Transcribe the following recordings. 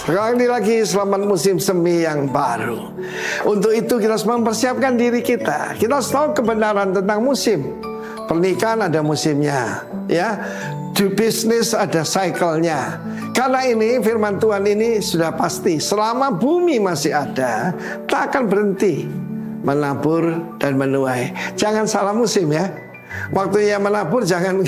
Sekali lagi selamat musim semi yang baru. Untuk itu kita harus mempersiapkan diri kita. Kita harus tahu kebenaran tentang musim. Pernikahan ada musimnya, ya. Di bisnis ada cycle-nya. Karena ini firman Tuhan ini sudah pasti, selama bumi masih ada, tak akan berhenti menabur dan menuai. Jangan salah musim ya. Waktunya menabur jangan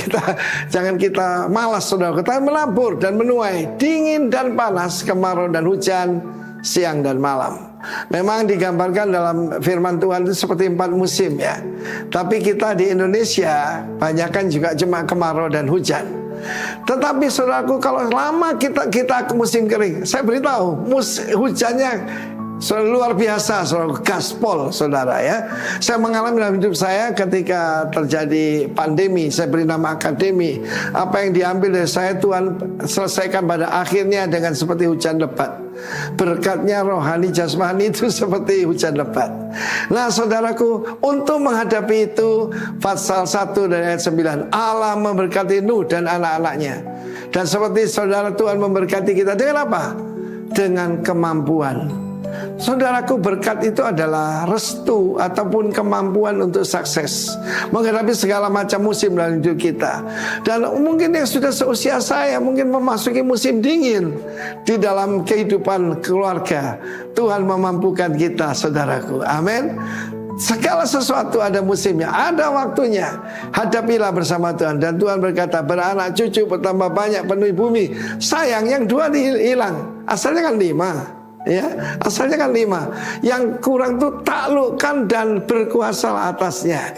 kita malas, saudara. Kita menabur dan menuai, dingin dan panas, kemarau dan hujan, siang dan malam. Memang digambarkan dalam firman Tuhan itu seperti 4 musim ya. Tapi kita di Indonesia banyakkan juga cuma kemarau dan hujan. Tetapi saudaraku, kalau lama kita ke musim kering, saya beritahu hujannya luar biasa, saudara, gaspol, saudara ya. Saya mengalami dalam hidup saya ketika terjadi pandemi. Saya beri nama akademi. Apa yang diambil dari saya Tuhan selesaikan pada akhirnya dengan seperti hujan lebat. Berkatnya rohani jasmani itu seperti hujan lebat. Nah saudaraku, untuk menghadapi itu, pasal 1 dari ayat 9, Allah memberkati Nuh dan anak-anaknya. Dan seperti saudara, Tuhan memberkati kita dengan apa? Dengan kemampuan. Saudaraku, berkat itu adalah restu ataupun kemampuan untuk sukses menghadapi segala macam musim dalam hidup kita. Dan mungkin yang sudah seusia saya mungkin memasuki musim dingin di dalam kehidupan keluarga. Tuhan memampukan kita, saudaraku. Amin. Segala sesuatu ada musimnya, ada waktunya. Hadapilah bersama Tuhan. Dan Tuhan berkata, beranak cucu bertambah banyak, penuhi bumi. Sayang yang 2 hilang, asalnya kan 5. Ya, asalnya kan 5. Yang kurang tuh taklukkan dan berkuasa atasnya.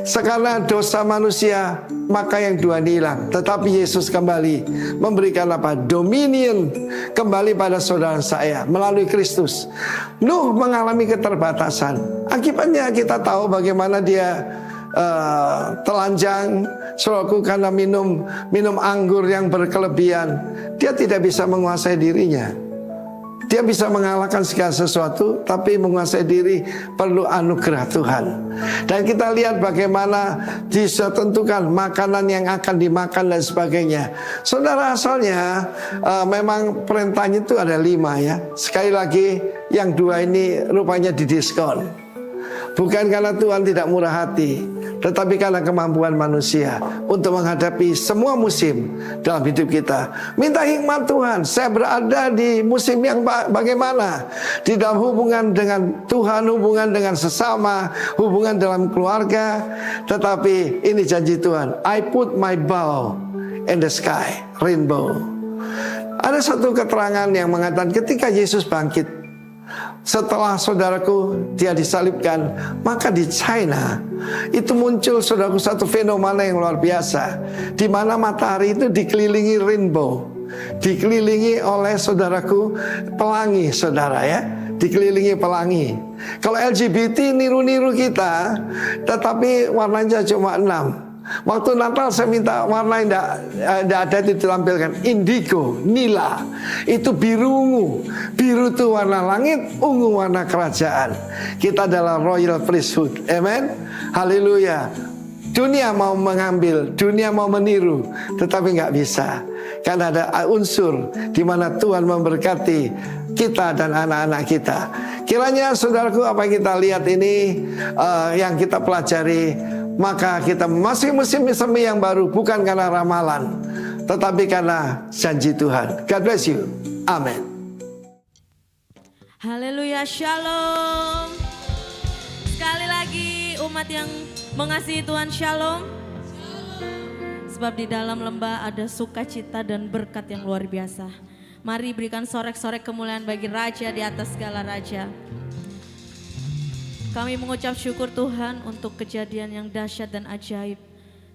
Sekarang dosa manusia, maka yang 2 hilang. Tetapi Yesus kembali memberikan apa? Dominion kembali pada saudara saya melalui Kristus. Nuh mengalami keterbatasan. Akibatnya kita tahu bagaimana dia telanjang, saudaraku, karena minum anggur yang berkelebihan. Dia tidak bisa menguasai dirinya. Dia bisa mengalahkan segala sesuatu, tapi menguasai diri perlu anugerah Tuhan. Dan kita lihat bagaimana ditentukan makanan yang akan dimakan dan sebagainya. Saudara, asalnya memang perintahnya itu ada 5 ya. Sekali lagi yang 2 ini rupanya didiskon. Bukan karena Tuhan tidak murah hati, tetapi karena kemampuan manusia untuk menghadapi semua musim dalam hidup kita. Minta hikmat Tuhan. Saya berada di musim yang bagaimana? Di dalam hubungan dengan Tuhan, hubungan dengan sesama, hubungan dalam keluarga. Tetapi ini janji Tuhan, I put my bow in the sky, rainbow. Ada satu keterangan yang mengatakan ketika Yesus bangkit, setelah saudaraku dia disalibkan, maka di China itu muncul, saudaraku, satu fenomena yang luar biasa, di mana matahari itu dikelilingi rainbow, dikelilingi oleh, saudaraku, pelangi, saudara ya, dikelilingi pelangi. Kalau LGBT niru-niru kita, tetapi warnanya cuma 6. Waktu Natal saya minta warna yang tidak ada itu ditampilkan. Indigo, nila, itu biru ungu. Biru itu warna langit, ungu warna kerajaan. Kita adalah royal priesthood. Amen. Haleluya. Dunia mau mengambil, dunia mau meniru, tetapi nggak bisa. Karena ada unsur di mana Tuhan memberkati kita dan anak-anak kita. Kiranya saudaraku, apa yang kita lihat ini, yang kita pelajari, maka kita masih musim semi yang baru, bukan karena ramalan, tetapi karena janji Tuhan. God bless you. Amin. Haleluya, shalom. Sekali lagi umat yang mengasihi Tuhan, shalom. Sebab di dalam lembah ada sukacita dan berkat yang luar biasa. Mari berikan sorek-sorek kemuliaan bagi Raja di atas segala raja. Kami mengucap syukur Tuhan untuk kejadian yang dahsyat dan ajaib.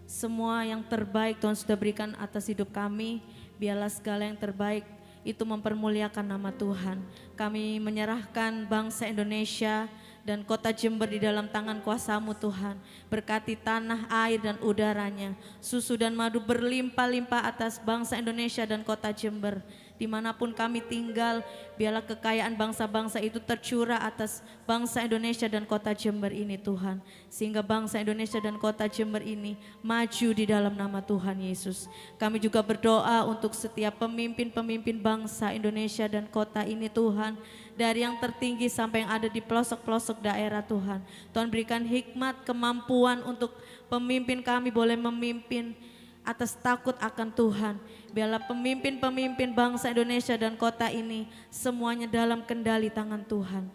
Semua yang terbaik Tuhan sudah berikan atas hidup kami. Biarlah segala yang terbaik itu mempermuliakan nama Tuhan. Kami menyerahkan bangsa Indonesia dan kota Jember di dalam tangan kuasa-Mu Tuhan. Berkati tanah, air dan udaranya. Susu dan madu berlimpah-limpah atas bangsa Indonesia dan kota Jember. Dimanapun kami tinggal, biarlah kekayaan bangsa-bangsa itu tercurah atas bangsa Indonesia dan kota Jember ini Tuhan. Sehingga bangsa Indonesia dan kota Jember ini maju di dalam nama Tuhan Yesus. Kami juga berdoa untuk setiap pemimpin-pemimpin bangsa Indonesia dan kota ini Tuhan. Dari yang tertinggi sampai yang ada di pelosok-pelosok daerah Tuhan. Tuhan berikan hikmat, kemampuan untuk pemimpin kami boleh memimpin atas takut akan Tuhan. Biarlah pemimpin-pemimpin bangsa Indonesia dan kota ini semuanya dalam kendali tangan Tuhan.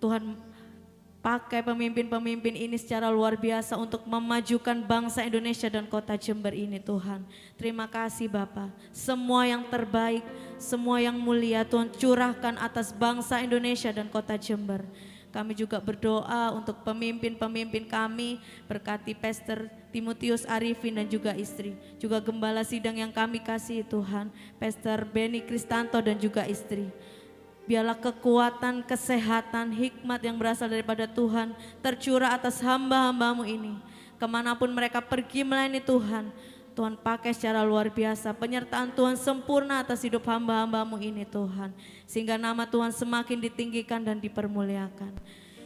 Tuhan pakai pemimpin-pemimpin ini secara luar biasa untuk memajukan bangsa Indonesia dan kota Jember ini Tuhan. Terima kasih Bapa. Semua yang terbaik, semua yang mulia Tuhan curahkan atas bangsa Indonesia dan kota Jember. Kami juga berdoa untuk pemimpin-pemimpin kami, berkati Pastor Timotius Arifin dan juga istri. Juga gembala sidang yang kami kasih Tuhan, Pastor Benny Kristanto dan juga istri. Biarlah kekuatan, kesehatan, hikmat yang berasal daripada Tuhan tercurah atas hamba-hambamu ini. Kemanapun mereka pergi melayani Tuhan, Tuhan pakai secara luar biasa. Penyertaan Tuhan sempurna atas hidup hamba-hambamu ini Tuhan. Sehingga nama Tuhan semakin ditinggikan dan dipermuliakan.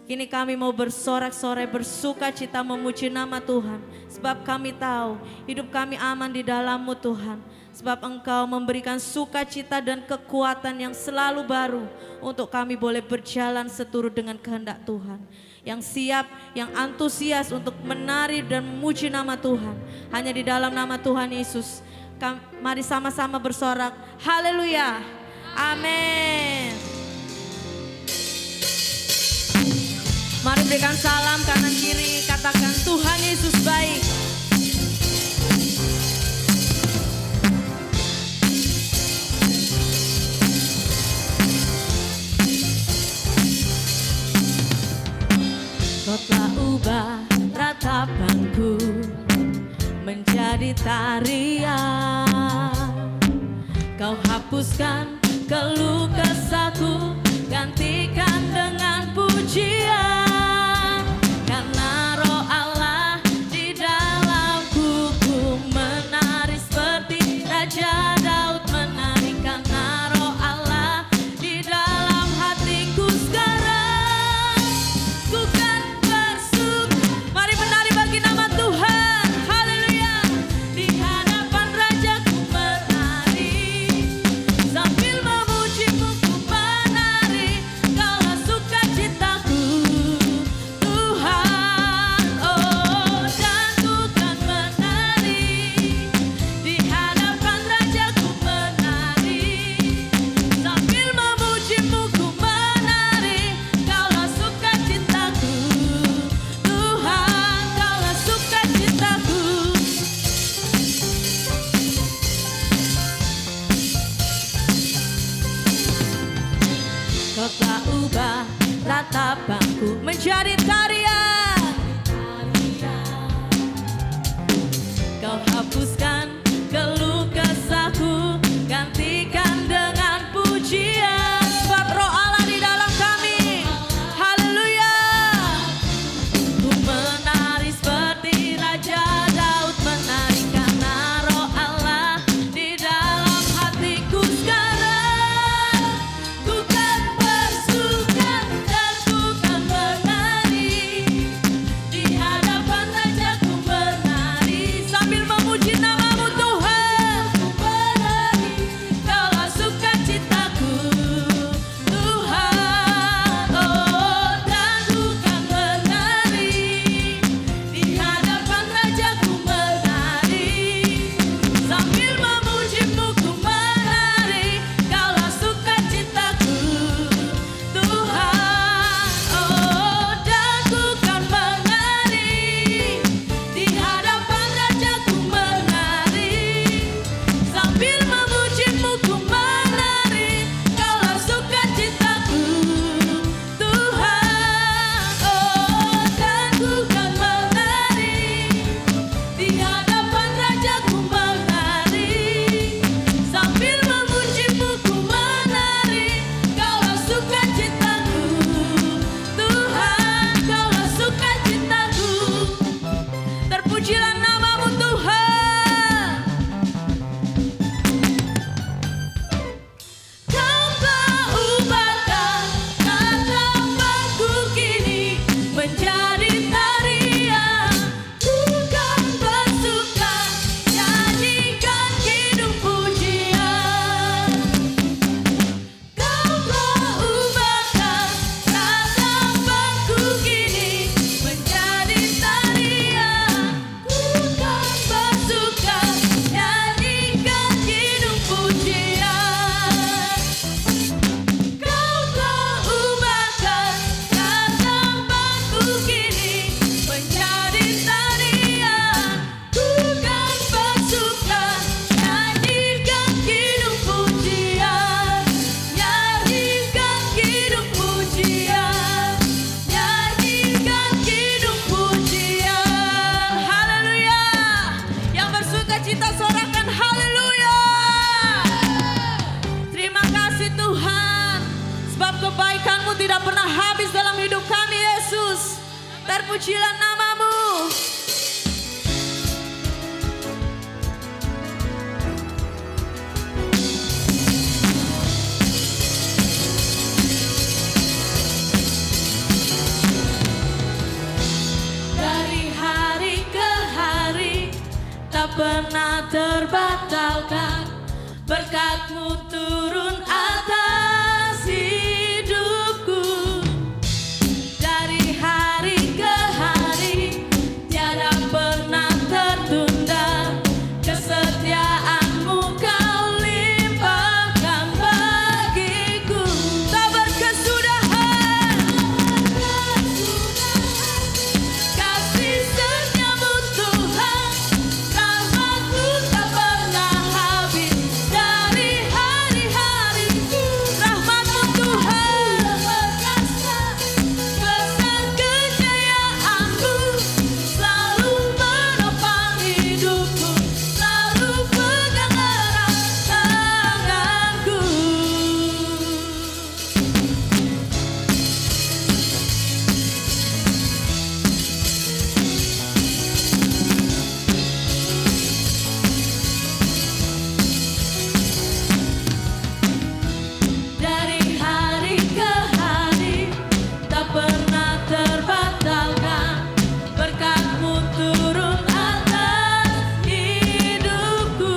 Kini kami mau bersorak-sorai, bersuka cita memuji nama Tuhan. Sebab kami tahu hidup kami aman di dalam-Mu Tuhan. Sebab Engkau memberikan sukacita dan kekuatan yang selalu baru untuk kami boleh berjalan seturut dengan kehendak Tuhan. Yang siap, yang antusias untuk menari dan memuji nama Tuhan. Hanya di dalam nama Tuhan Yesus. Mari sama-sama bersorak. Haleluya. Amin. Mari berikan salam kanan kiri. Katakan Tuhan Yesus baik. Kau telah ubah ratapanku menjadi tarian. Kau hapuskan keluh kesahku, gantikan dengan pujian. Karena Roh Allah di dalamku, ku menari seperti Raja Daud menari. Karena Roh Allah di dalam hatiku sekarang, ku kan bersuka. Mari menari bagi nama Tuhan. Haleluya. Di hadapan Raja ku menari, sambil memuji-Mu ku menari. Kaulah sukacitaku. Terpujilah namamu. Dari hari ke hari tak pernah terbatalkan, berkat-Mu turun atas hidupku. Dari hari ke hari tiada pernah tertunda, kesetiaan-Mu Kau limpahkan bagiku. Tak berkesudahan kasih setia-Mu Tuhan, rahmat-Mu tak pernah habis. Dari hari-hariku rahmat-Mu Tuhan perkasa, besar kejayaan-Mu selalu menopang hidupku, selalu pegang erat tanganku. Dari hari ke hari tak pernah terbatalkan, berkat-Mu turun atas hidupku.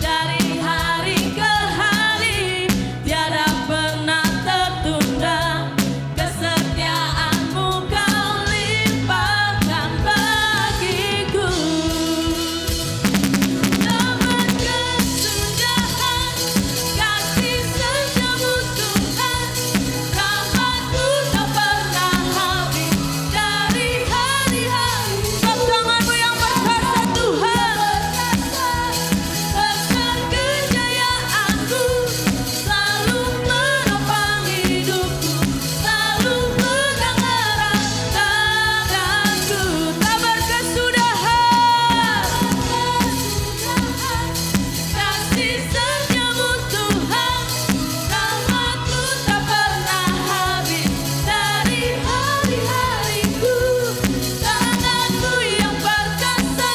Dari hari ke hari tiada pernah tertunda, kesetiaan-Mu Kau limpahkan bagiku. Tak berkesudahan kasih setia-Mu Tuhan, rahmat-Mu tak pernah habis. Dari hari-hari tepuk tanganmu yang perkasa Tuhan, besar kejayaan-Mu selalu menopang hidupku, selalu pegang erat tanganku. Tak berkesudahan kasih setia-Mu Tuhan, rahmat-Mu tak pernah habis. Dari hari-hariku tangan-Mu yang perkasa,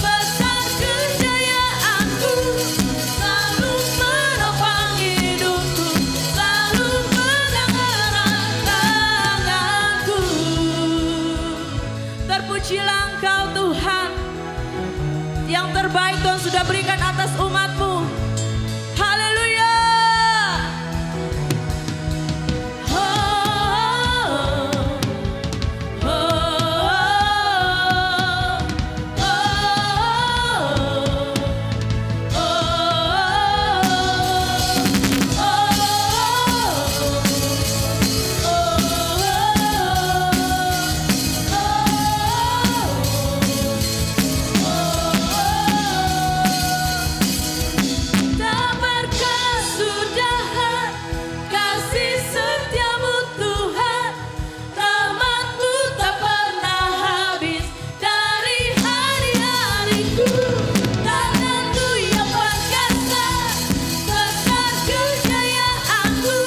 besar kejayaan-Mu selalu menopang hidupku, selalu pegang erat tanganku. Terpujilah Engkau Tuhan, yang terbaik Tuhan sudah berikan atas umat-Mu. Haleluya. Oh, oh, tak berkesudahan kasih setia-Mu Tuhan, rahmat-Mu tak pernah habis. Dari hari-hariku tangan-Mu yang perkasa, besar kejayaan-Mu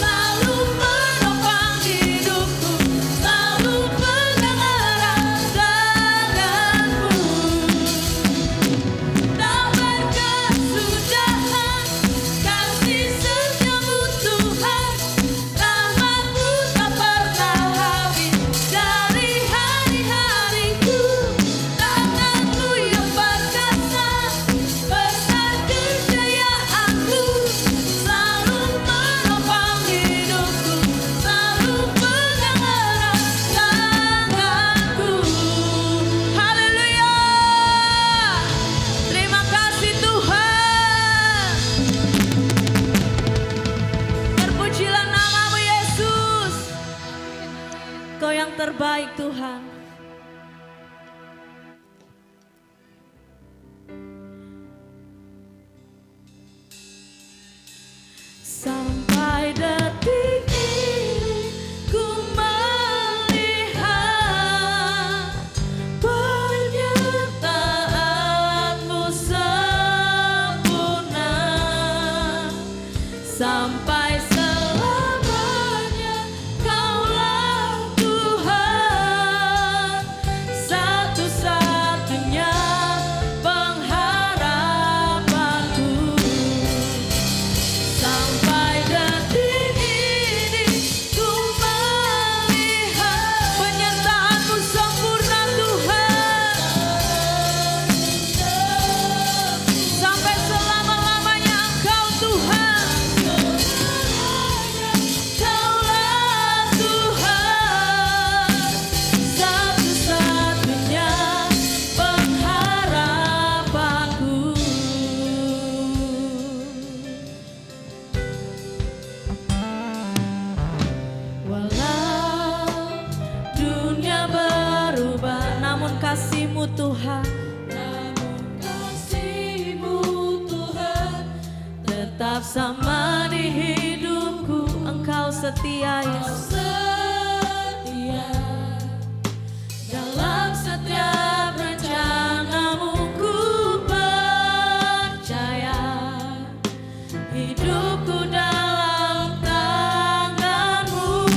selalu menopang hidupku, selalu pegang erat tangan-Mu. Tak berkesudahan kasih setia-Mu Tuhan, rahmat-Mu tak pernah habis. Dari hari-hariku tangan-Mu yang perkasa, besar kejayaan-Mu selalu menopang hidupku, selalu pegang erat tanganku. Haleluya. Terima kasih Tuhan. Terpujilah namamu Yesus. Kau yang terbaik Tuhan. Sampai detik ini ku melihat penyertaan-Mu sempurna. Sampai selamanya Kaulah Tuhan. Tetap sama di hidupku, Engkau setia Yesus. Dalam setiap rencanamu ku percaya, hidupku dalam tanganmu.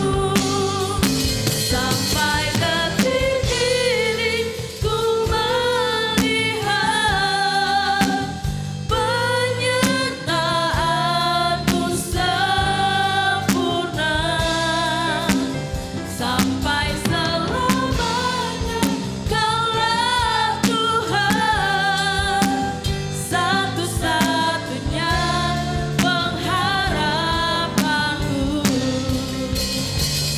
Sampai detik ini ku melihat penyertaanmu sempurna. Sampai selamanya Kaulah Tuhan, satu-satunya pengharapanku.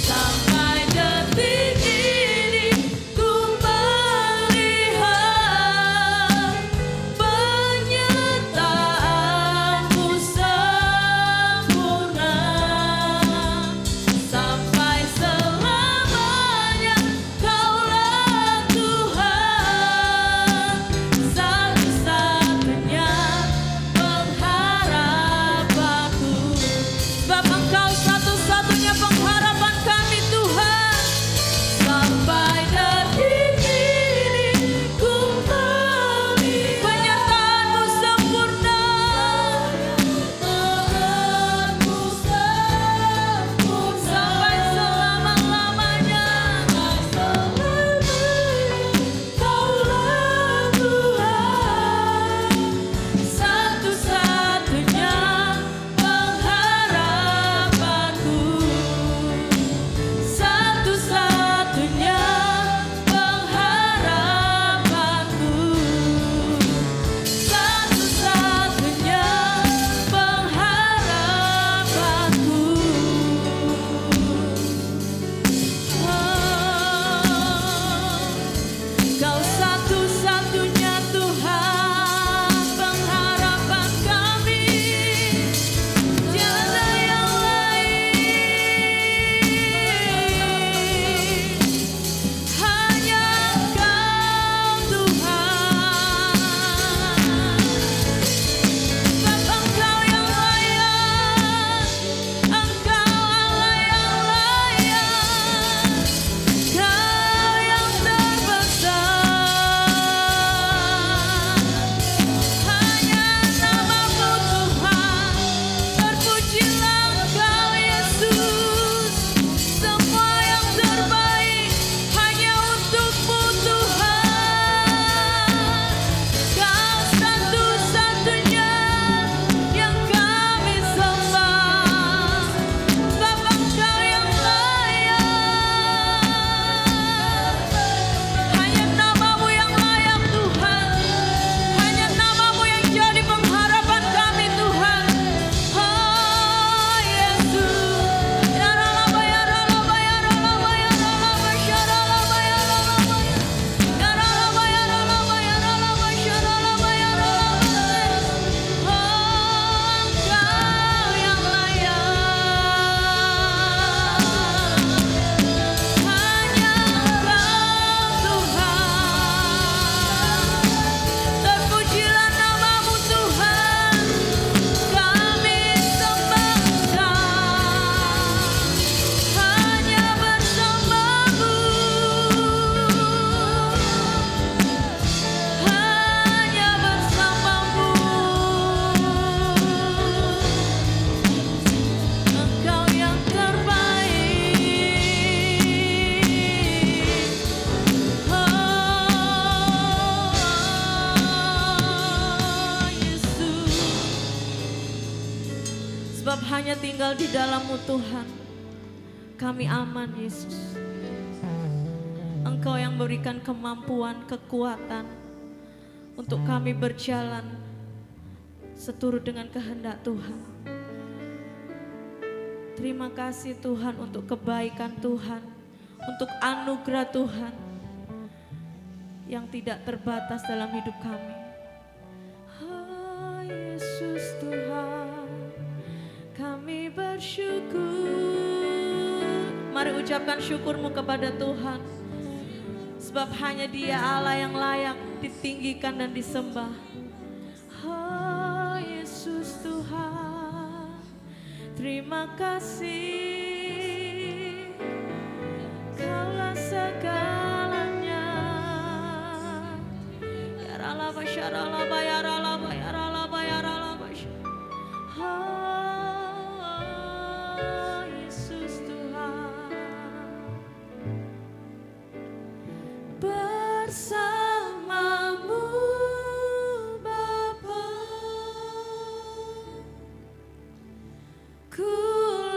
Sampai detik ini ku melihat penyertaanmu sempurna. Sampai selamanya Kaulah Tuhan, satu-satunya pengharapanku. Sebab Engkau satu-satunya pengharapan kami Tuhan. Sampai detik ini ku melihat penyertaan-Mu sempurna. Sampai selama-lamanya Kaulah Tuhan, satu-satunya pengharapanku. Satu-satunya pengharapanku. Satu-satunya pengharapanku. Kau satu-satunya Tuhan, pengharapan kami. Tiada yang lain, hanya Kau Tuhan. Sebab Engkau yang layak, Engkau Allah yang layak, Kau yang terbesar. Hanya nama-Mu Tuhan, terpujilah Engkau Yesus. Semua yang terbaik hanya untuk-Mu Tuhan. Kau satu-satunya yang kami sembah. Sebab Engkau yang layak. Hanya nama-Mu yang layak Tuhan. Hanya nama-Mu yang jadi pengharapan kami Tuhan. Oh Yesus. Ya Ralaba, ya Ralaba, ya Ralaba, ya Ralaba, ya Ralaba, ya Ralaba. Ya Ralaba, ya Ralaba, ya Ralaba, ya Ralaba, ya Ralaba. Oh Engkau yang layak. Hanya Engkau Tuhan. Terpujilah nama-Mu Tuhan. Kami sembah Engkau. Hanya bersama-Mu. Hanya bersama-Mu. Engkau yang terbaik. Oh Yesus. Sebab hanya tinggal di dalam-Mu Tuhan, kami aman Yesus. Engkau yang berikan kemampuan, kekuatan untuk kami berjalan seturut dengan kehendak Tuhan. Terima kasih Tuhan untuk kebaikan Tuhan, untuk anugerah Tuhan yang tidak terbatas dalam hidup kami. Oh Yesus Tuhan, kami bersyukur. Mari ucapkan syukurmu kepada Tuhan. Sebab hanya Dia Allah yang layak ditinggikan dan disembah. Oh Yesus Tuhan. terima kasih, Kaulah segalanya. Ya ralaba syaralaba ya ralaba ya ralaba ya ralaba. Oh, Yesus Tuhan, bersamamu Bapa, ku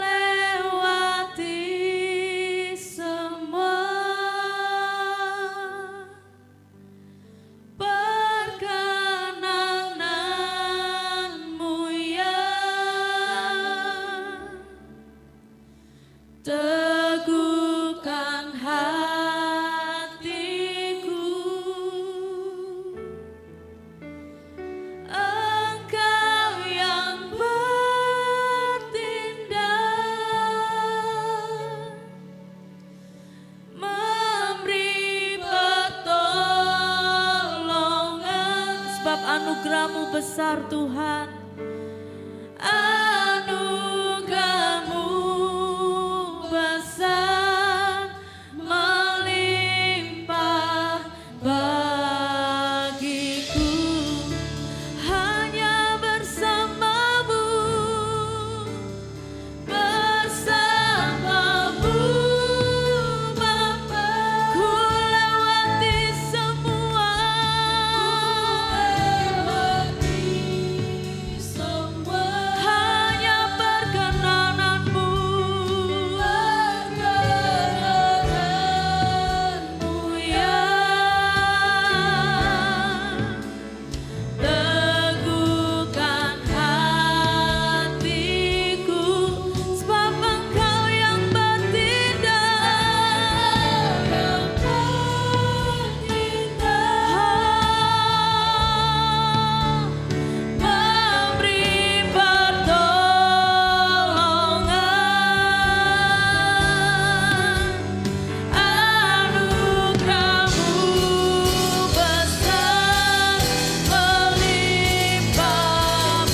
lewati semua perkenananmu ya, teguhkan hatiku. Engkau yang bertindak, memberi pertolongan, sebab anugerah-Mu besar Tuhan. Anugerah-Mu besar, melimpah bagiku. Hanya bersama-Mu, bersama-Mu Bapa, ku lewati semua, hanya perkenanan-Mu ya, teguhkan hatiku, sebab Engkau yang memberi pertolongan. Anugerah-Mu besar, melimpah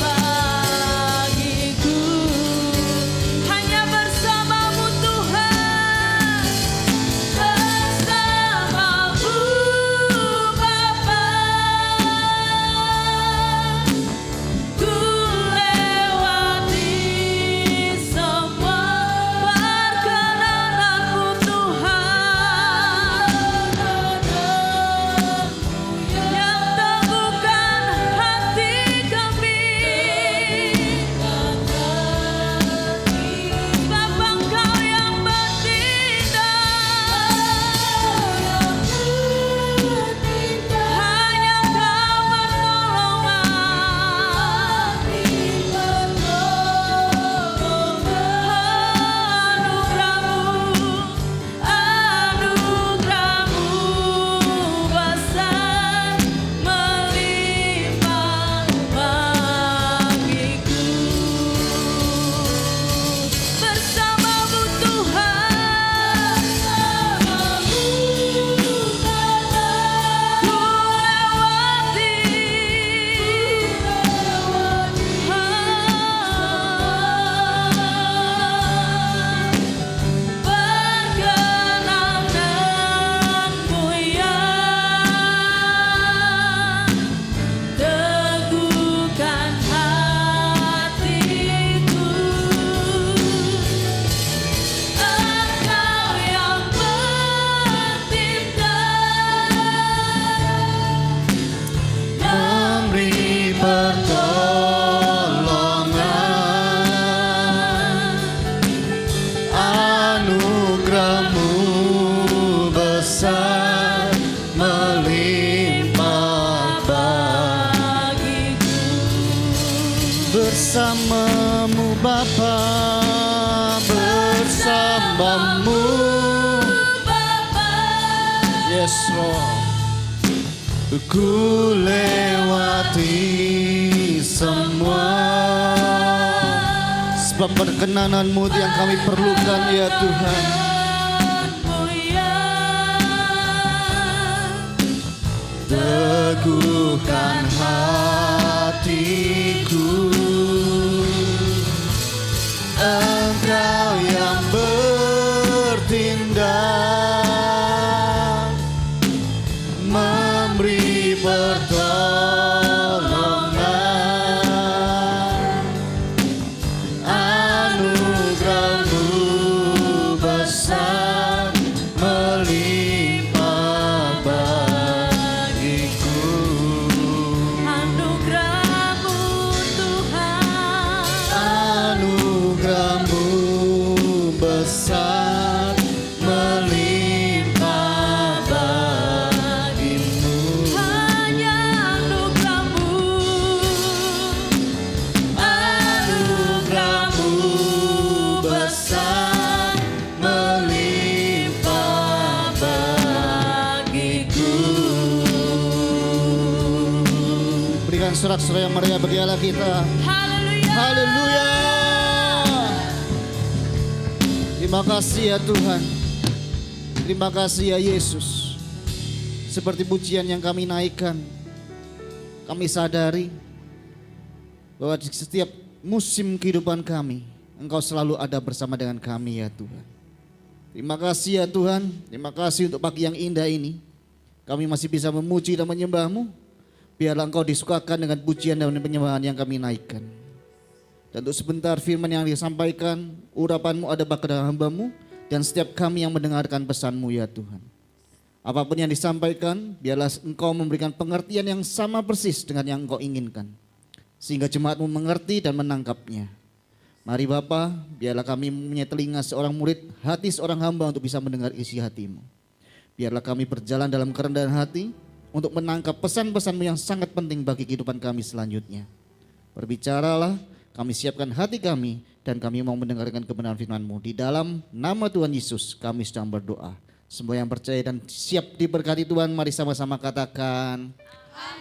bagiku. Hanya bersama-Mu Tuhan, bersama-Mu Bapa, ku lewati semua perkenanan-Mu Tuhan, yang teguhkan hati kami. Sebab Engkau yang bertindak, hanya Kau Anugerah-Mu besar, melimpah bagiku. Bersama-Mu Tuhan, ku lewati perkenanan-Mu ya, teguhkan hatiku. Engkau yang bertindak, memberi pertolongan. Anugerah-Mu besar, melimpah bagiku. bersama-Mu Bapa, bersama-Mu. Bapa, Yes Lord. Ku lewati semua, sebab perkenanan-Mu yang kami perlukan ya Tuhan. Mu ya, Teguhkan hatiku. dengan sorak-sorai yang meriah bagi Allah kita. Haleluya. Haleluya. Terima kasih ya Tuhan. Terima kasih ya Yesus. Seperti pujian yang kami naikkan, kami sadari bahwa di setiap musim kehidupan kami, Engkau selalu ada bersama dengan kami ya Tuhan. Terima kasih ya Tuhan, terima kasih untuk pagi yang indah ini. Kami masih bisa memuji dan menyembah-Mu. Biarlah Engkau disukakan dengan pujian dan penyembahan yang kami naikkan. Dan untuk sebentar firman yang disampaikan, urapan-Mu ada pada hamba-Mu dan setiap kami yang mendengarkan pesan-Mu ya Tuhan. Apapun yang disampaikan, biarlah Engkau memberikan pengertian yang sama persis dengan yang Engkau inginkan. Sehingga jemaat-Mu mengerti dan menangkapnya. Mari Bapa, biarlah kami mempunyai telinga seorang murid, hati seorang hamba untuk bisa mendengar isi hati-Mu. Biarlah kami berjalan dalam kerendahan hati untuk menangkap pesan-pesan-Mu yang sangat penting bagi kehidupan kami selanjutnya. Berbicaralah, kami siapkan hati kami dan kami mau mendengarkan kebenaran firman-Mu. Di dalam nama Tuhan Yesus kami sedang berdoa. Semua yang percaya dan siap diberkati Tuhan, mari sama-sama katakan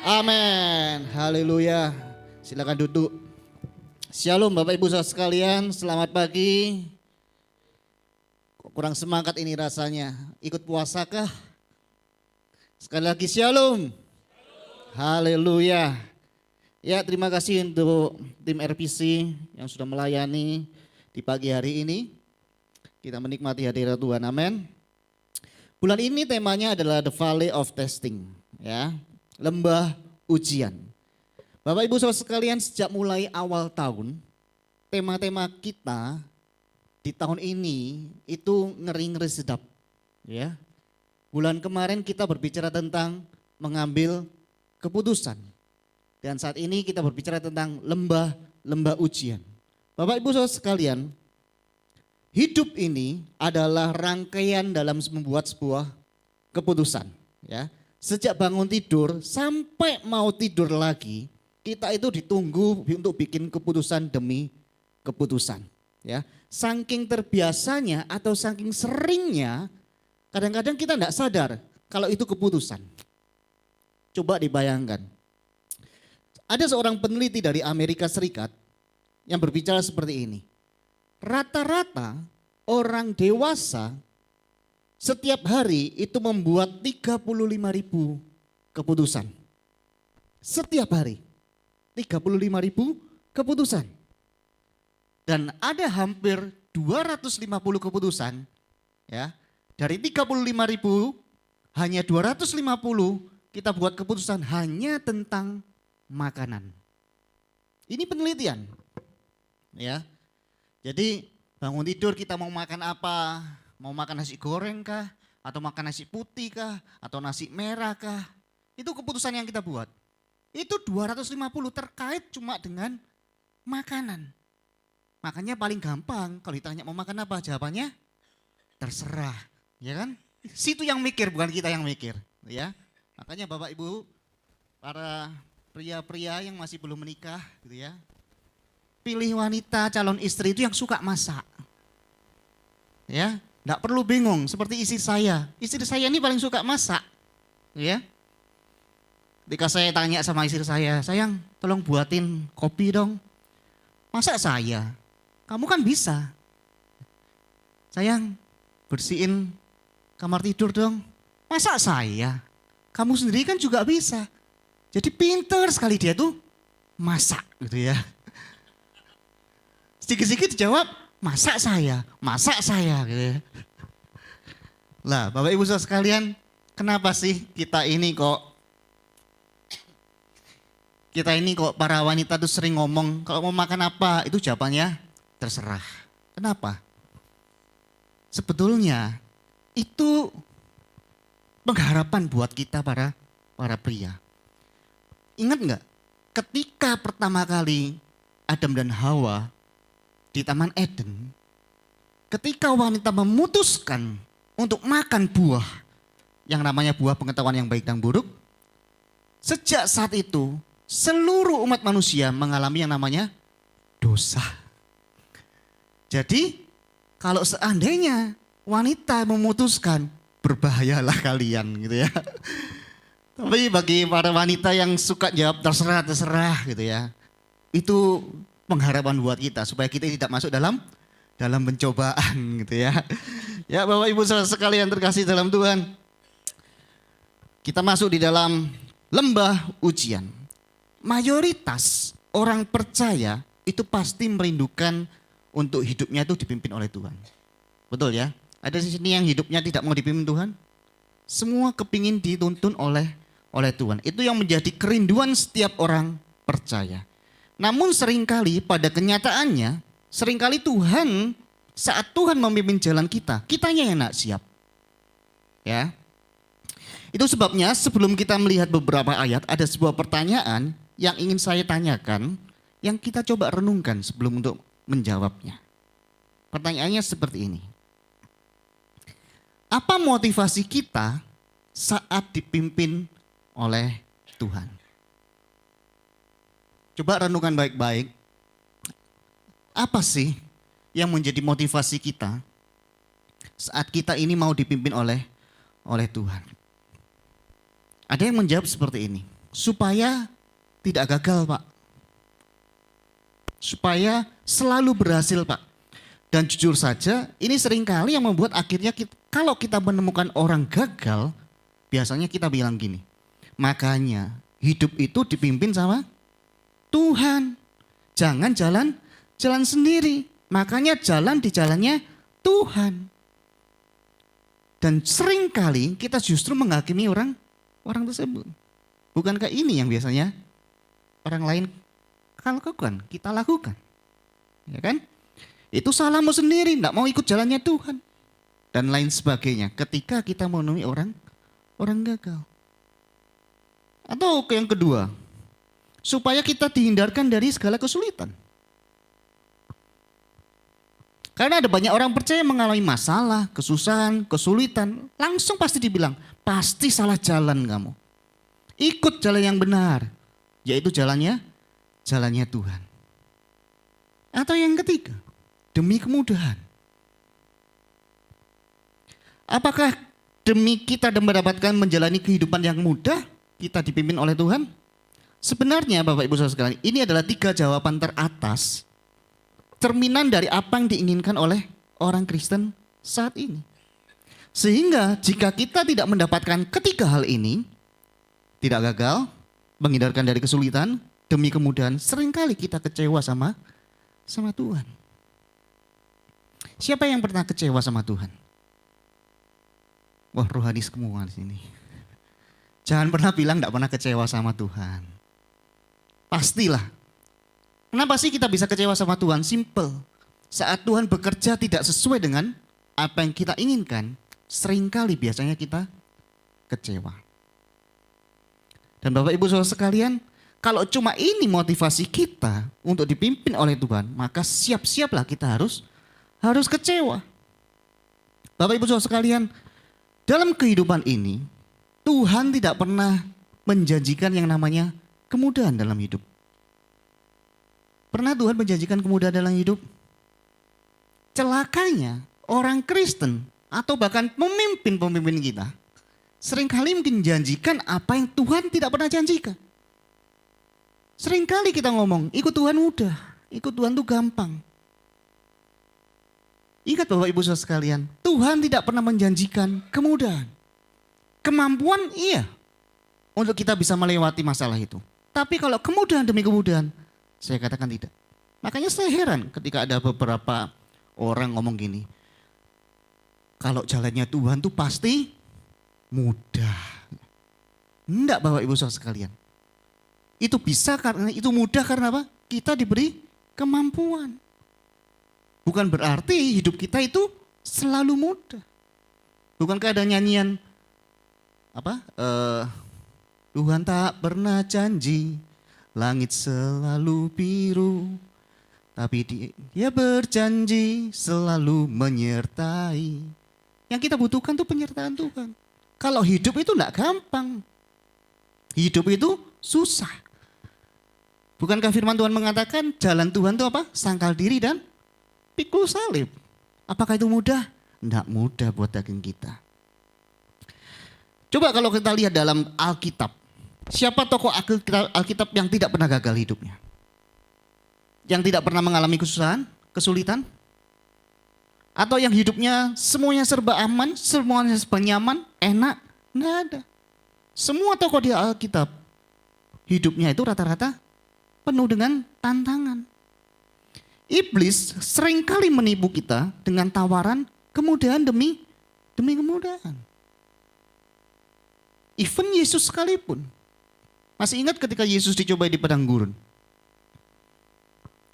amin. Haleluya. Silakan duduk. Shalom Bapak Ibu saudara sekalian, selamat pagi. Kok kurang semangat ini rasanya, ikut puasa kah? Sekali lagi shalom. Haleluya. Ya terima kasih untuk tim RPC yang sudah melayani di pagi hari ini. Kita menikmati hadirat Tuhan, amin. Bulan ini temanya adalah The Valley of Testing, ya, lembah ujian. Bapak Ibu saudara sekalian, sejak mulai awal tahun, tema-tema kita di tahun ini itu ngeri-ngeri sedap. Ya. Bulan kemarin kita berbicara tentang mengambil keputusan. Dan saat ini kita berbicara tentang lembah ujian. Bapak Ibu saudara sekalian, hidup ini adalah rangkaian dalam membuat sebuah keputusan. Ya. Sejak bangun tidur sampai mau tidur lagi, kita itu ditunggu untuk bikin keputusan demi keputusan. Ya, saking terbiasanya atau saking seringnya, kadang-kadang kita tidak sadar kalau itu keputusan. Coba dibayangkan. Ada seorang peneliti dari Amerika Serikat yang berbicara seperti ini. Rata-rata orang dewasa setiap hari itu membuat 35.000 keputusan. Setiap hari. 35.000 keputusan. Dan ada hampir 250 keputusan, ya. Dari 35.000 hanya 250 kita buat keputusan hanya tentang makanan. Ini penelitian. Ya. Jadi bangun tidur kita mau makan apa? Mau makan nasi goreng kah? Atau makan nasi putih kah? Atau nasi merah kah? Itu keputusan yang kita buat. Itu 250 terkait cuma dengan makanan. Makanya paling gampang kalau ditanya mau makan apa, jawabannya terserah, ya kan? Situ yang mikir, bukan kita yang mikir, ya. Makanya Bapak Ibu, para pria-pria yang masih belum menikah gitu ya, pilih wanita calon istri itu yang suka masak. Ya, enggak perlu bingung seperti istri saya. Istri saya ini paling suka masak, ya. Ketika saya tanya sama istri saya, sayang tolong buatin kopi dong. Masa saya? Kamu kan bisa. Sayang bersihin kamar tidur dong. Masa saya? Kamu sendiri kan juga bisa. Jadi pinter sekali dia tuh masak gitu ya. Sedikit-sedikit dijawab, masa saya gitu ya. Lah Bapak Ibu saudara sekalian, kenapa sih kita ini kok para wanita tuh sering ngomong kalau mau makan apa itu jawabannya terserah. Kenapa? Sebetulnya itu pengharapan buat kita para pria. Ingat nggak? Ketika pertama kali Adam dan Hawa di Taman Eden, ketika wanita memutuskan untuk makan buah yang namanya buah pengetahuan yang baik dan buruk, sejak saat itu seluruh umat manusia mengalami yang namanya dosa. Jadi kalau seandainya wanita memutuskan, berbahayalah kalian gitu ya. Tapi bagi para wanita yang suka jawab terserah gitu ya, itu pengharapan buat kita supaya kita tidak masuk dalam pencobaan gitu ya. Ya Bapak Ibu Saudara sekalian terkasih dalam Tuhan, kita masuk di dalam lembah ujian. Mayoritas orang percaya itu pasti merindukan untuk hidupnya itu dipimpin oleh Tuhan. Betul ya? Ada di sini yang hidupnya tidak mau dipimpin Tuhan? Semua kepingin dituntun oleh Tuhan. Itu yang menjadi kerinduan setiap orang percaya. Namun seringkali pada kenyataannya, seringkali Tuhan, saat Tuhan memimpin jalan kita, kitanya yang tidak siap. Ya. Itu sebabnya sebelum kita melihat beberapa ayat, ada sebuah pertanyaan yang ingin saya tanyakan, yang kita coba renungkan sebelum untuk menjawabnya. Pertanyaannya seperti ini. Apa motivasi kita saat dipimpin oleh Tuhan? Coba renungkan baik-baik. Apa sih yang menjadi motivasi kita saat kita ini mau dipimpin oleh Tuhan? Ada yang menjawab seperti ini. Supaya tidak gagal, Pak. Supaya selalu berhasil, Pak. Dan jujur saja, ini seringkali yang membuat akhirnya kalau kita menemukan orang gagal, biasanya kita bilang gini, makanya hidup itu dipimpin sama Tuhan. Jangan jalan sendiri. Makanya jalan di jalannya Tuhan. Dan seringkali kita justru menghakimi orang tersebut. Bukankah ini yang biasanya orang lain lakukan, kita lakukan? Ya kan? Itu salahmu sendiri, tidak mau ikut jalannya Tuhan. Dan lain sebagainya ketika kita menemui orang gagal. Atau yang kedua, supaya kita dihindarkan dari segala kesulitan. Karena ada banyak orang percaya mengalami masalah, kesusahan, kesulitan. Langsung pasti dibilang, pasti salah jalan kamu. Ikut jalan yang benar, yaitu jalannya Tuhan. Atau yang ketiga, demi kemudahan. Apakah demi kita mendapatkan menjalani kehidupan yang mudah, kita dipimpin oleh Tuhan? Sebenarnya Bapak Ibu Saudara sekalian, ini adalah 3 jawaban teratas, cerminan dari apa yang diinginkan oleh orang Kristen saat ini. Sehingga jika kita tidak mendapatkan ketiga hal ini, tidak gagal, menghindarkan dari kesulitan, demi kemudahan, seringkali kita kecewa sama Tuhan. Siapa yang pernah kecewa sama Tuhan? Wah, rohani semua di sini. Jangan pernah bilang tidak pernah kecewa sama Tuhan. Pastilah. Kenapa sih kita bisa kecewa sama Tuhan? Simple. Saat Tuhan bekerja tidak sesuai dengan apa yang kita inginkan, seringkali biasanya kita kecewa. Dan Bapak Ibu Saudara sekalian, kalau cuma ini motivasi kita untuk dipimpin oleh Tuhan, maka siap-siaplah kita harus kecewa. Bapak Ibu Saudara sekalian, dalam kehidupan ini, Tuhan tidak pernah menjanjikan yang namanya kemudahan dalam hidup. Pernah Tuhan menjanjikan kemudahan dalam hidup? Celakanya orang Kristen atau bahkan pemimpin kita seringkali mungkin menjanjikan apa yang Tuhan tidak pernah janjikan. Seringkali kita ngomong, ikut Tuhan mudah, ikut Tuhan itu gampang. Ingat Bapak Ibu Saudara sekalian, Tuhan tidak pernah menjanjikan kemudahan. Kemampuan iya, untuk kita bisa melewati masalah itu. Tapi kalau kemudahan demi kemudahan, saya katakan tidak. Makanya saya heran ketika ada beberapa orang ngomong gini, kalau jalannya Tuhan tuh pasti mudah. Enggak Bapak Ibu Saudara sekalian. Itu bisa karena itu mudah karena apa? Kita diberi kemampuan. Bukan berarti hidup kita itu selalu mudah. Bukankah ada nyanyian apa? Tuhan tak pernah janji langit selalu biru, tapi Dia berjanji selalu menyertai. Yang kita butuhkan tuh penyertaan Tuhan. Kalau hidup itu enggak gampang. Hidup itu susah. Bukankah firman Tuhan mengatakan jalan Tuhan itu apa? Sangkal diri dan pikul salib. Apakah itu mudah? Tidak mudah buat daging kita. Coba kalau kita lihat dalam Alkitab, siapa tokoh Alkitab yang tidak pernah gagal hidupnya? Yang tidak pernah mengalami kesusahan, kesulitan? Atau yang hidupnya semuanya serba aman, semuanya serba nyaman, enak? Nggak ada. Semua tokoh di Alkitab, hidupnya itu rata-rata penuh dengan tantangan. Iblis seringkali menipu kita dengan tawaran kemudahan demi kemudahan. Even Yesus sekalipun. Masih ingat ketika Yesus dicobai di padang gurun?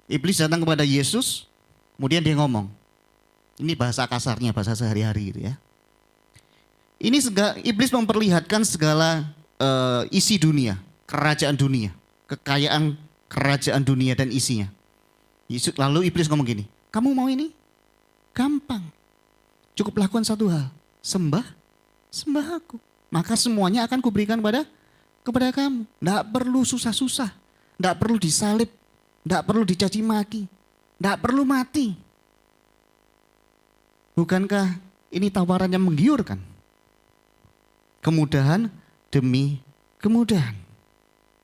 Iblis datang kepada Yesus, kemudian dia ngomong. Ini bahasa kasarnya, bahasa sehari-hari gitu ya. Ini iblis memperlihatkan segala isi dunia, kerajaan dunia, kekayaan kerajaan dunia dan isinya. Lalu iblis ngomong gini, kamu mau ini? Gampang. Cukup lakukan satu hal, sembah aku. Maka semuanya akan kuberikan kepada kamu. Tidak perlu susah-susah, tidak perlu disalib, tidak perlu dicaci maki, tidak perlu mati. Bukankah ini tawaran yang menggiurkan? Kemudahan demi kemudahan.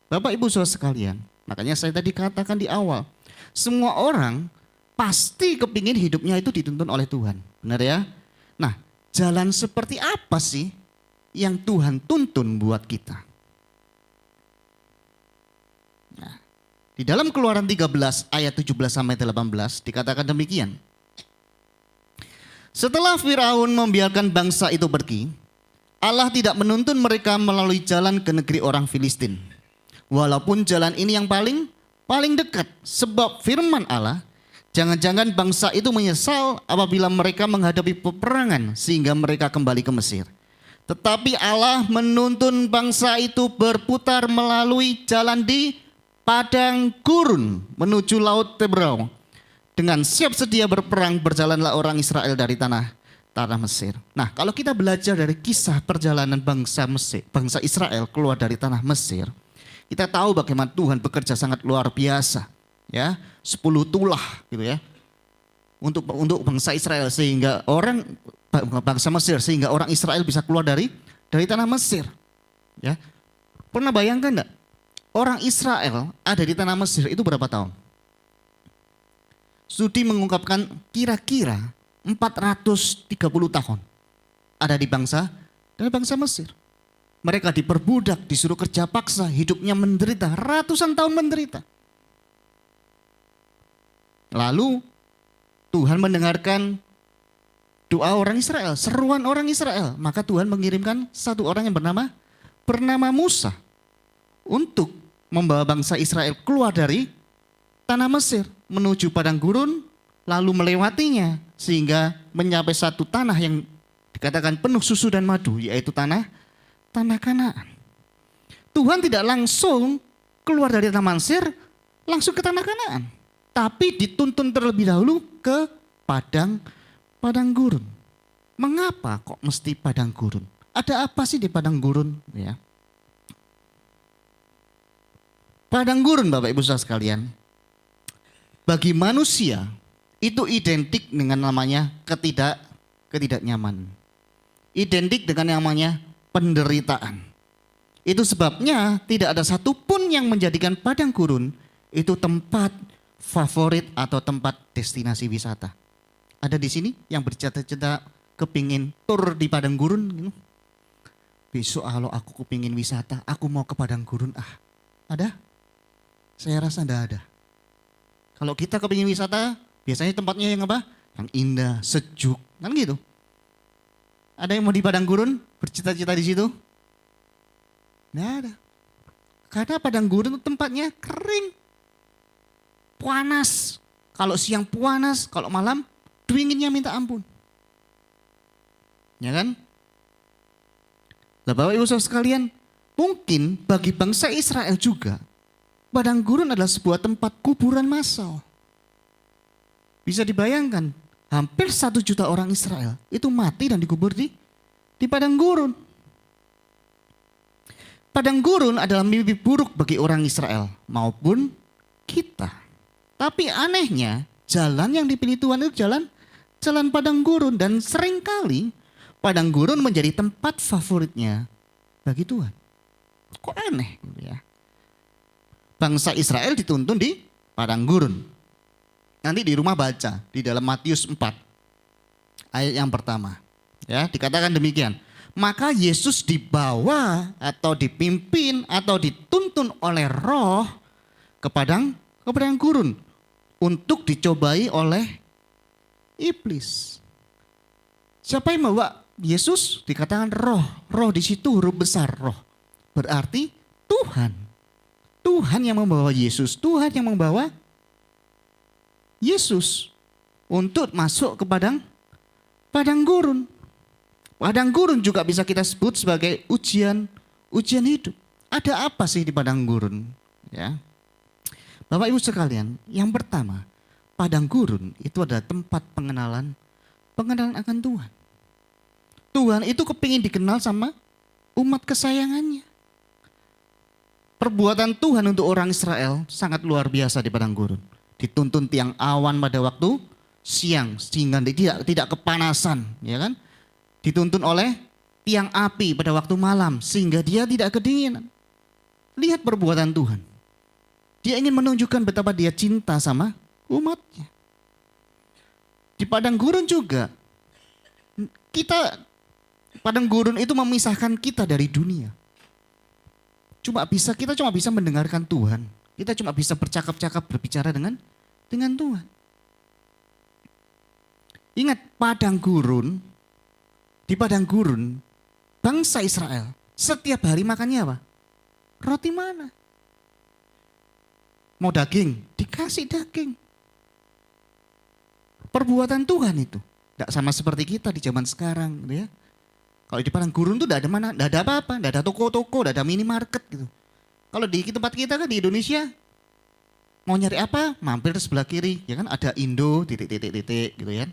Bapak Ibu Saudara sekalian, makanya saya tadi katakan di awal, semua orang pasti kepingin hidupnya itu dituntun oleh Tuhan. Benar ya? Nah, jalan seperti apa sih yang Tuhan tuntun buat kita? Nah, di dalam Keluaran 13 ayat 17 sampai 18 dikatakan demikian. Setelah Firaun membiarkan bangsa itu pergi, Allah tidak menuntun mereka melalui jalan ke negeri orang Filistin. Walaupun jalan ini yang paling dekat, sebab firman Allah, jangan-jangan bangsa itu menyesal apabila mereka menghadapi peperangan sehingga mereka kembali ke Mesir. Tetapi Allah menuntun bangsa itu berputar melalui jalan di padang gurun menuju Laut Tebrau. Dengan siap sedia berperang berjalanlah orang Israel dari tanah Mesir. Nah, kalau kita belajar dari kisah perjalanan bangsa Israel keluar dari tanah Mesir, kita tahu bagaimana Tuhan bekerja sangat luar biasa, ya, 10 tulah gitu ya. Untuk bangsa Israel sehingga bangsa Mesir sehingga orang Israel bisa keluar dari tanah Mesir. Ya. Pernah bayangkan enggak? Orang Israel ada di tanah Mesir itu berapa tahun? Studi mengungkapkan kira-kira 430 tahun ada di bangsa Mesir. Mereka diperbudak, disuruh kerja paksa, hidupnya menderita, ratusan tahun menderita. Lalu Tuhan mendengarkan doa orang Israel, seruan orang Israel. Maka Tuhan mengirimkan satu orang yang bernama Musa untuk membawa bangsa Israel keluar dari tanah Mesir menuju padang gurun, lalu melewatinya sehingga mencapai satu tanah yang dikatakan penuh susu dan madu, yaitu tanah Kanaan. Tuhan tidak langsung keluar dari tanah Mesir langsung ke tanah Kanaan, tapi dituntun terlebih dahulu ke padang gurun. Mengapa kok mesti padang gurun? Ada apa sih di padang gurun? Ya. Padang gurun, Bapak Ibu Saudara sekalian, bagi manusia itu identik dengan namanya ketidaknyamanan. Identik dengan namanya penderitaan. Itu sebabnya tidak ada satupun yang menjadikan padang gurun itu tempat favorit atau tempat destinasi wisata. Ada di sini yang bercita-cita kepingin tur di padang gurun gitu. Besok kalau aku kepingin wisata, aku mau ke padang gurun. Ada? Saya rasa enggak ada. Kalau kita kepingin wisata, biasanya tempatnya yang apa? Yang indah, sejuk, kan gitu. Ada yang mau di padang gurun, bercita-cita di situ? Nggak ada. Karena padang gurun itu tempatnya kering, panas. Kalau siang panas, kalau malam dinginnya minta ampun. Ya kan? Nah, Bapak Ibu Saudara sekalian, mungkin bagi bangsa Israel juga, padang gurun adalah sebuah tempat kuburan massal. Bisa dibayangkan, hampir 1 juta orang Israel itu mati dan dikubur di padang gurun. Padang gurun adalah mimpi buruk bagi orang Israel maupun kita. Tapi anehnya, jalan yang dipilih Tuhan itu jalan padang gurun, dan seringkali padang gurun menjadi tempat favoritnya bagi Tuhan. Kok aneh gitu ya. Bangsa Israel dituntun di padang gurun. Nanti di rumah baca di dalam Matius 4 ayat yang pertama. Ya, dikatakan demikian. Maka Yesus dibawa atau dipimpin atau dituntun oleh Roh ke padang gurun untuk dicobai oleh iblis. Siapa yang membawa Yesus? Dikatakan Roh. Roh di situ huruf besar Roh. Berarti Tuhan. Tuhan yang membawa Yesus. Tuhan yang membawa Yesus untuk masuk ke padang gurun. Padang gurun juga bisa kita sebut sebagai ujian hidup. Ada apa sih di padang gurun? Ya. Bapak Ibu sekalian, yang pertama, padang gurun itu adalah tempat pengenalan akan Tuhan. Tuhan itu kepingin dikenal sama umat kesayangannya. Perbuatan Tuhan untuk orang Israel sangat luar biasa di padang gurun. Dituntun tiang awan pada waktu siang sehingga tidak kepanasan, ya kan? Dituntun oleh tiang api pada waktu malam sehingga dia tidak kedinginan. Lihat perbuatan Tuhan. Dia ingin menunjukkan betapa dia cinta sama umatnya. Di padang gurun juga padang gurun itu memisahkan kita dari dunia. Kita cuma bisa mendengarkan Tuhan. Kita cuma bisa bercakap-cakap berbicara dengan Tuhan. Ingat di padang gurun bangsa Israel setiap hari makannya apa? Roti mana? Mau daging? Dikasih daging. Perbuatan Tuhan itu. Tidak sama seperti kita di zaman sekarang gitu ya. Kalau di padang gurun tuh tidak ada apa-apa, tidak ada toko-toko, tidak ada minimarket gitu. Kalau di tempat kita kan di Indonesia mau nyari apa? Mampir sebelah kiri, ya kan ada Indo titik gitu ya.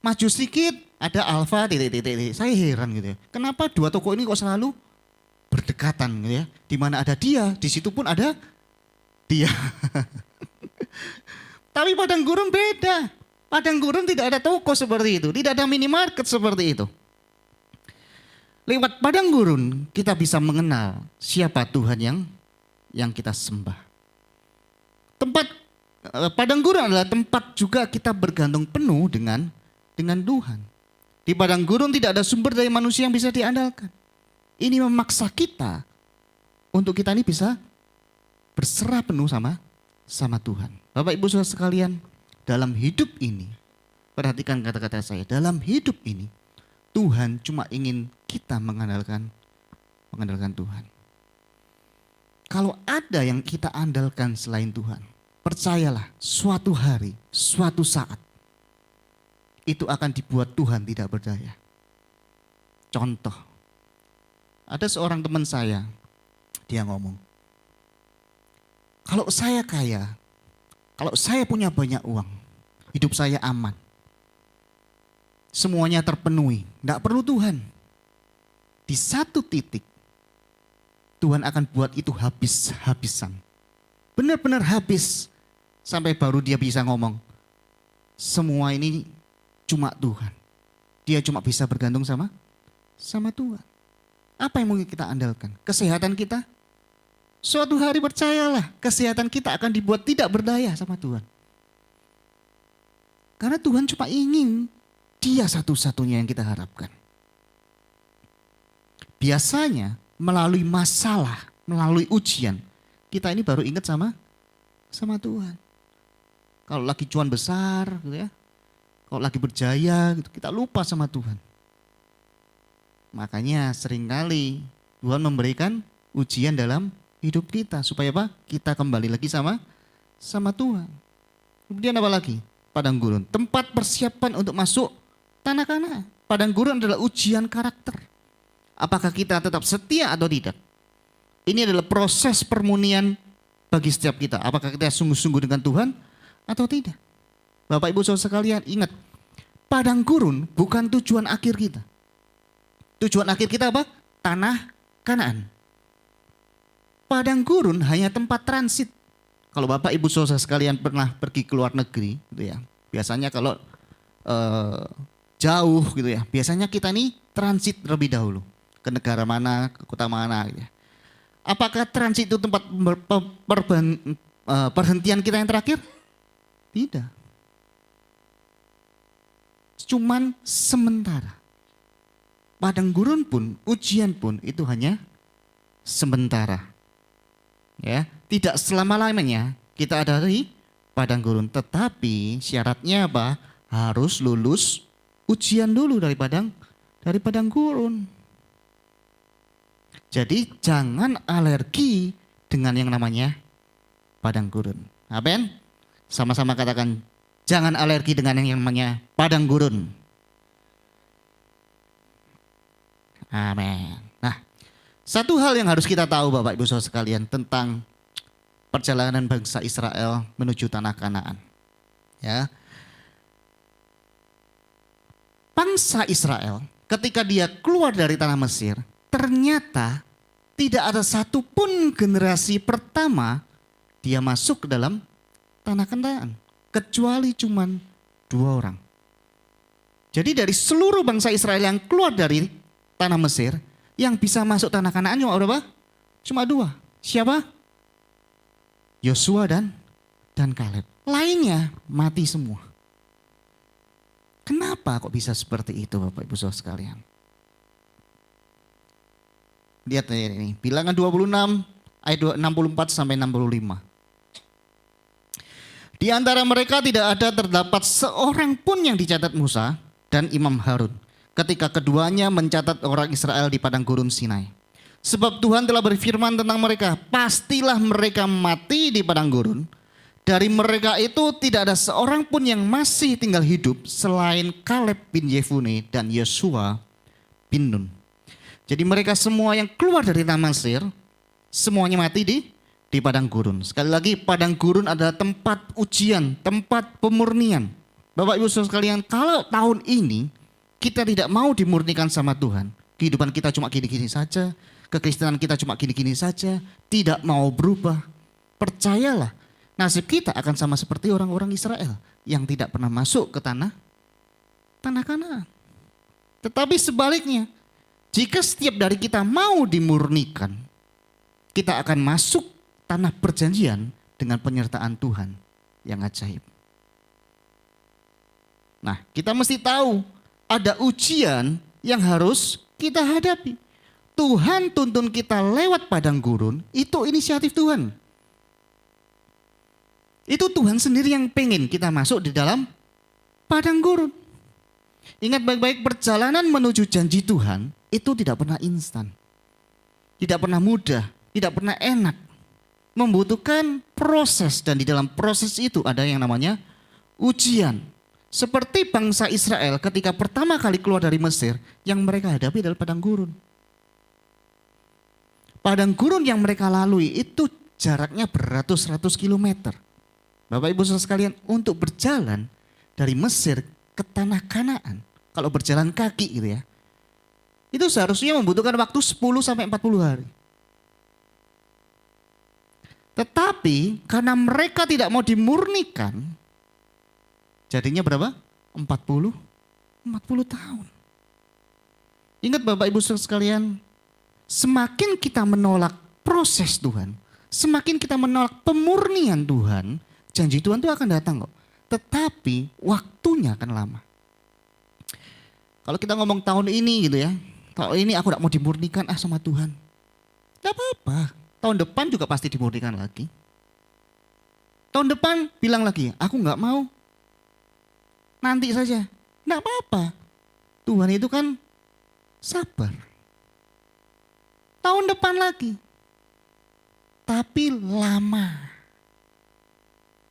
Maju sedikit ada Alfa titik. Saya heran gitu ya. Kenapa dua toko ini kok selalu berdekatan gitu ya? Di mana ada dia, di situ pun ada dia. Tapi padang gurun beda. Padang gurun tidak ada toko seperti itu, tidak ada minimarket seperti itu. Lewat padang gurun kita bisa mengenal siapa Tuhan yang kita sembah. Padang gurun adalah tempat juga kita bergantung penuh dengan Tuhan. Di padang gurun tidak ada sumber daya manusia yang bisa diandalkan. Ini memaksa kita untuk kita ini bisa berserah penuh sama Tuhan. Bapak Ibu Saudara sekalian, dalam hidup ini, perhatikan kata-kata saya, dalam hidup ini Tuhan cuma ingin kita mengandalkan Tuhan. Kalau ada yang kita andalkan selain Tuhan, percayalah suatu hari, suatu saat itu akan dibuat Tuhan tidak berdaya. Contoh, ada seorang teman saya, dia ngomong, kalau saya kaya, kalau saya punya banyak uang, hidup saya aman. Semuanya terpenuhi, tidak perlu Tuhan. Di satu titik, Tuhan akan buat itu habis-habisan. Benar-benar habis. Sampai baru dia bisa ngomong, semua ini cuma Tuhan. Dia cuma bisa bergantung sama Tuhan. Apa yang mungkin kita andalkan? Kesehatan kita? Suatu hari percayalah, kesehatan kita akan dibuat tidak berdaya sama Tuhan. Karena Tuhan cuma ingin Dia satu-satunya yang kita harapkan. Biasanya melalui masalah, melalui ujian, kita ini baru ingat sama Tuhan. Kalau lagi cuan besar gitu ya, kalau lagi berjaya gitu, kita lupa sama Tuhan. Makanya seringkali Tuhan memberikan ujian dalam hidup kita supaya apa? Kita kembali lagi sama Tuhan. Kemudian apa lagi? Padang gurun, tempat persiapan untuk masuk tanah Kanaan. Padang gurun adalah ujian karakter. Apakah kita tetap setia atau tidak? Ini adalah proses permunian bagi setiap kita. Apakah kita sungguh-sungguh dengan Tuhan atau tidak? Bapak Ibu Saudara sekalian, ingat, padang gurun bukan tujuan akhir kita. Tujuan akhir kita apa? Tanah Kanaan. Padang gurun hanya tempat transit. Kalau Bapak Ibu Saudara sekalian pernah pergi ke luar negeri, gitu ya. Biasanya kalau jauh gitu ya, biasanya kita nih transit terlebih dahulu. ke negara mana, ke kota mana gitu ya. Apakah transit itu tempat perhentian kita yang terakhir? Tidak. Cuman sementara. Padang gurun pun, ujian pun itu hanya sementara. Ya, tidak selama-lamanya kita ada di padang gurun, tetapi syaratnya apa? Harus lulus ujian dulu dari padang gurun. Jadi jangan alergi dengan yang namanya padang gurun. Amen. Sama-sama katakan, jangan alergi dengan yang namanya padang gurun. Amin. Nah, satu hal yang harus kita tahu Bapak Ibu Saudara sekalian tentang perjalanan bangsa Israel menuju tanah Kanaan. Ya. Bangsa Israel ketika dia keluar dari tanah Mesir, ternyata tidak ada satupun generasi pertama dia masuk ke dalam tanah Kanaan, kecuali cuman 2 orang. Jadi dari seluruh bangsa Israel yang keluar dari tanah Mesir, yang bisa masuk tanah Kanaan cuma berapa? Cuma 2. Siapa? Yosua dan Kaleb. Lainnya mati semua. Kenapa kok bisa seperti itu Bapak Ibu Saudara sekalian? Lihat ini, Bilangan 26 ayat 64 sampai 65. Di antara mereka tidak ada terdapat seorang pun yang dicatat Musa dan Imam Harun ketika keduanya mencatat orang Israel di padang gurun Sinai. Sebab Tuhan telah berfirman tentang mereka, pastilah mereka mati di padang gurun. Dari mereka itu tidak ada seorang pun yang masih tinggal hidup selain Kaleb bin Yefune dan Yosua bin Nun. Jadi mereka semua yang keluar dari tanah Mesir, semuanya mati di padang gurun. Sekali lagi, padang gurun adalah tempat ujian, tempat pemurnian. Bapak Ibu Saudara sekalian, kalau tahun ini kita tidak mau dimurnikan sama Tuhan, kehidupan kita cuma gini-gini saja, kekristenan kita cuma gini-gini saja, tidak mau berubah, percayalah nasib kita akan sama seperti orang-orang Israel yang tidak pernah masuk ke tanah Kanaan. Tetapi sebaliknya, jika setiap dari kita mau dimurnikan, kita akan masuk tanah perjanjian dengan penyertaan Tuhan yang ajaib. Nah, kita mesti tahu ada ujian yang harus kita hadapi. Tuhan tuntun kita lewat padang gurun, itu inisiatif Tuhan. Itu Tuhan sendiri yang pengen kita masuk di dalam padang gurun. Ingat baik-baik, perjalanan menuju janji Tuhan itu tidak pernah instan. Tidak pernah mudah, tidak pernah enak. Membutuhkan proses, dan di dalam proses itu ada yang namanya ujian. Seperti bangsa Israel ketika pertama kali keluar dari Mesir, yang mereka hadapi adalah padang gurun. Padang gurun yang mereka lalui itu jaraknya beratus-ratus kilometer. Bapak Ibu Saudara sekalian, untuk berjalan dari Mesir ke tanah Kanaan, kalau berjalan kaki gitu ya, itu seharusnya membutuhkan waktu 10 sampai 40 hari. Tetapi karena mereka tidak mau dimurnikan, jadinya berapa? 40 tahun. Ingat Bapak Ibu Saudara sekalian, semakin kita menolak proses Tuhan, semakin kita menolak pemurnian Tuhan, janji Tuhan itu akan datang kok. Tetapi waktunya akan lama. Kalau kita ngomong tahun ini gitu ya, tahun ini aku tidak mau dimurnikan sama Tuhan. Tidak apa-apa, tahun depan juga pasti dimurnikan lagi. Tahun depan bilang lagi, aku nggak mau. Nanti saja, tidak apa-apa. Tuhan itu kan sabar. Tahun depan lagi. Tapi lama.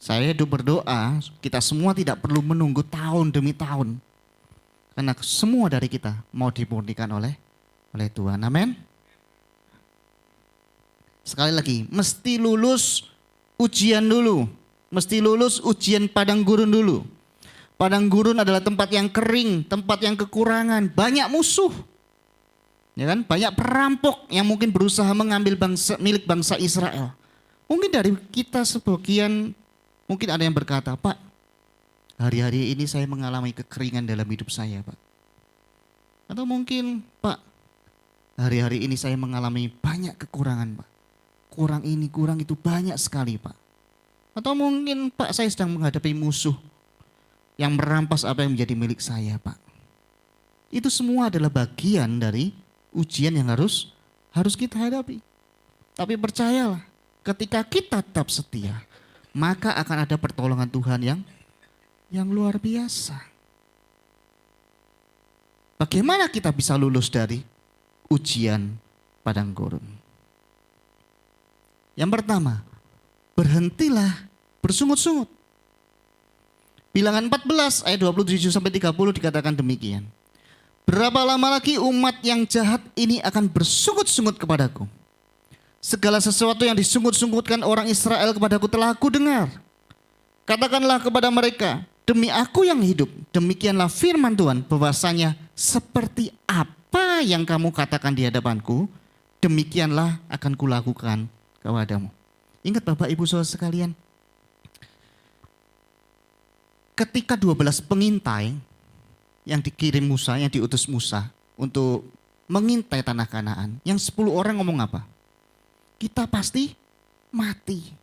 Saya hidup berdoa, kita semua tidak perlu menunggu tahun demi tahun. Karena semua dari kita mau dimurnikan oleh Tuhan. Amin. Sekali lagi, mesti lulus ujian dulu. Mesti lulus ujian padang gurun dulu. Padang gurun adalah tempat yang kering, tempat yang kekurangan, banyak musuh. Ya kan? Banyak perampok yang mungkin berusaha mengambil milik bangsa Israel. Mungkin dari kita sebagian, mungkin ada yang berkata, Pak, hari-hari ini saya mengalami kekeringan dalam hidup saya, Pak. Atau mungkin, Pak, hari-hari ini saya mengalami banyak kekurangan Pak. Kurang ini, kurang itu banyak sekali Pak. Atau mungkin Pak saya sedang menghadapi musuh yang merampas apa yang menjadi milik saya Pak. Itu semua adalah bagian dari ujian yang harus kita hadapi. Tapi percayalah, ketika kita tetap setia, maka akan ada pertolongan Tuhan yang luar biasa. Bagaimana kita bisa lulus dari ujian padang gurun? Yang pertama, berhentilah bersungut-sungut. Bilangan 14 ayat 27 sampai 30 dikatakan demikian. Berapa lama lagi umat yang jahat ini akan bersungut-sungut kepadaku? Segala sesuatu yang disungut-sungutkan orang Israel kepadaku telah aku dengar. Katakanlah kepada mereka, demi aku yang hidup, demikianlah firman Tuhan, bahwasanya seperti apa yang kamu katakan di hadapanku, demikianlah akan kulakukan kepadamu. Ingat Bapak Ibu Saudara sekalian, ketika 12 pengintai yang dikirim Musa, yang diutus Musa untuk mengintai tanah Kanaan, yang 10 orang ngomong apa? Kita pasti mati.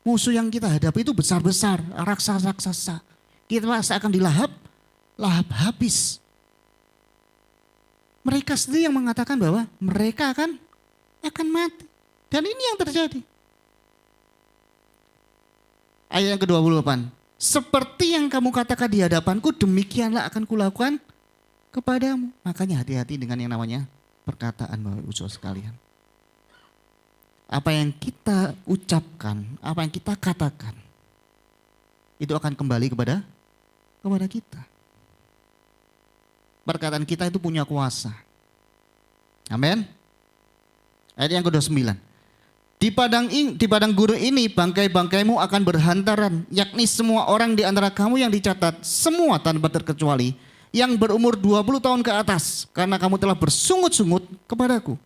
Musuh yang kita hadapi itu besar-besar, raksasa-raksasa. Kita pasti akan lahap habis. Mereka sendiri yang mengatakan bahwa mereka akan mati. Dan ini yang terjadi. Ayat yang ke-28. Seperti yang kamu katakan di hadapanku, demikianlah akan kulakukan kepadamu. Makanya hati-hati dengan yang namanya perkataan Bapak Ibu Saudara sekalian. Apa yang kita ucapkan, apa yang kita katakan, itu akan kembali kepada kita. Perkataan kita itu punya kuasa. Amin. Ayat yang ke-29. Di padang gurun ini bangkai-bangkaimu akan berhantaran, yakni semua orang di antara kamu yang dicatat, semua tanpa terkecuali, yang berumur 20 tahun ke atas, karena kamu telah bersungut-sungut kepadaku.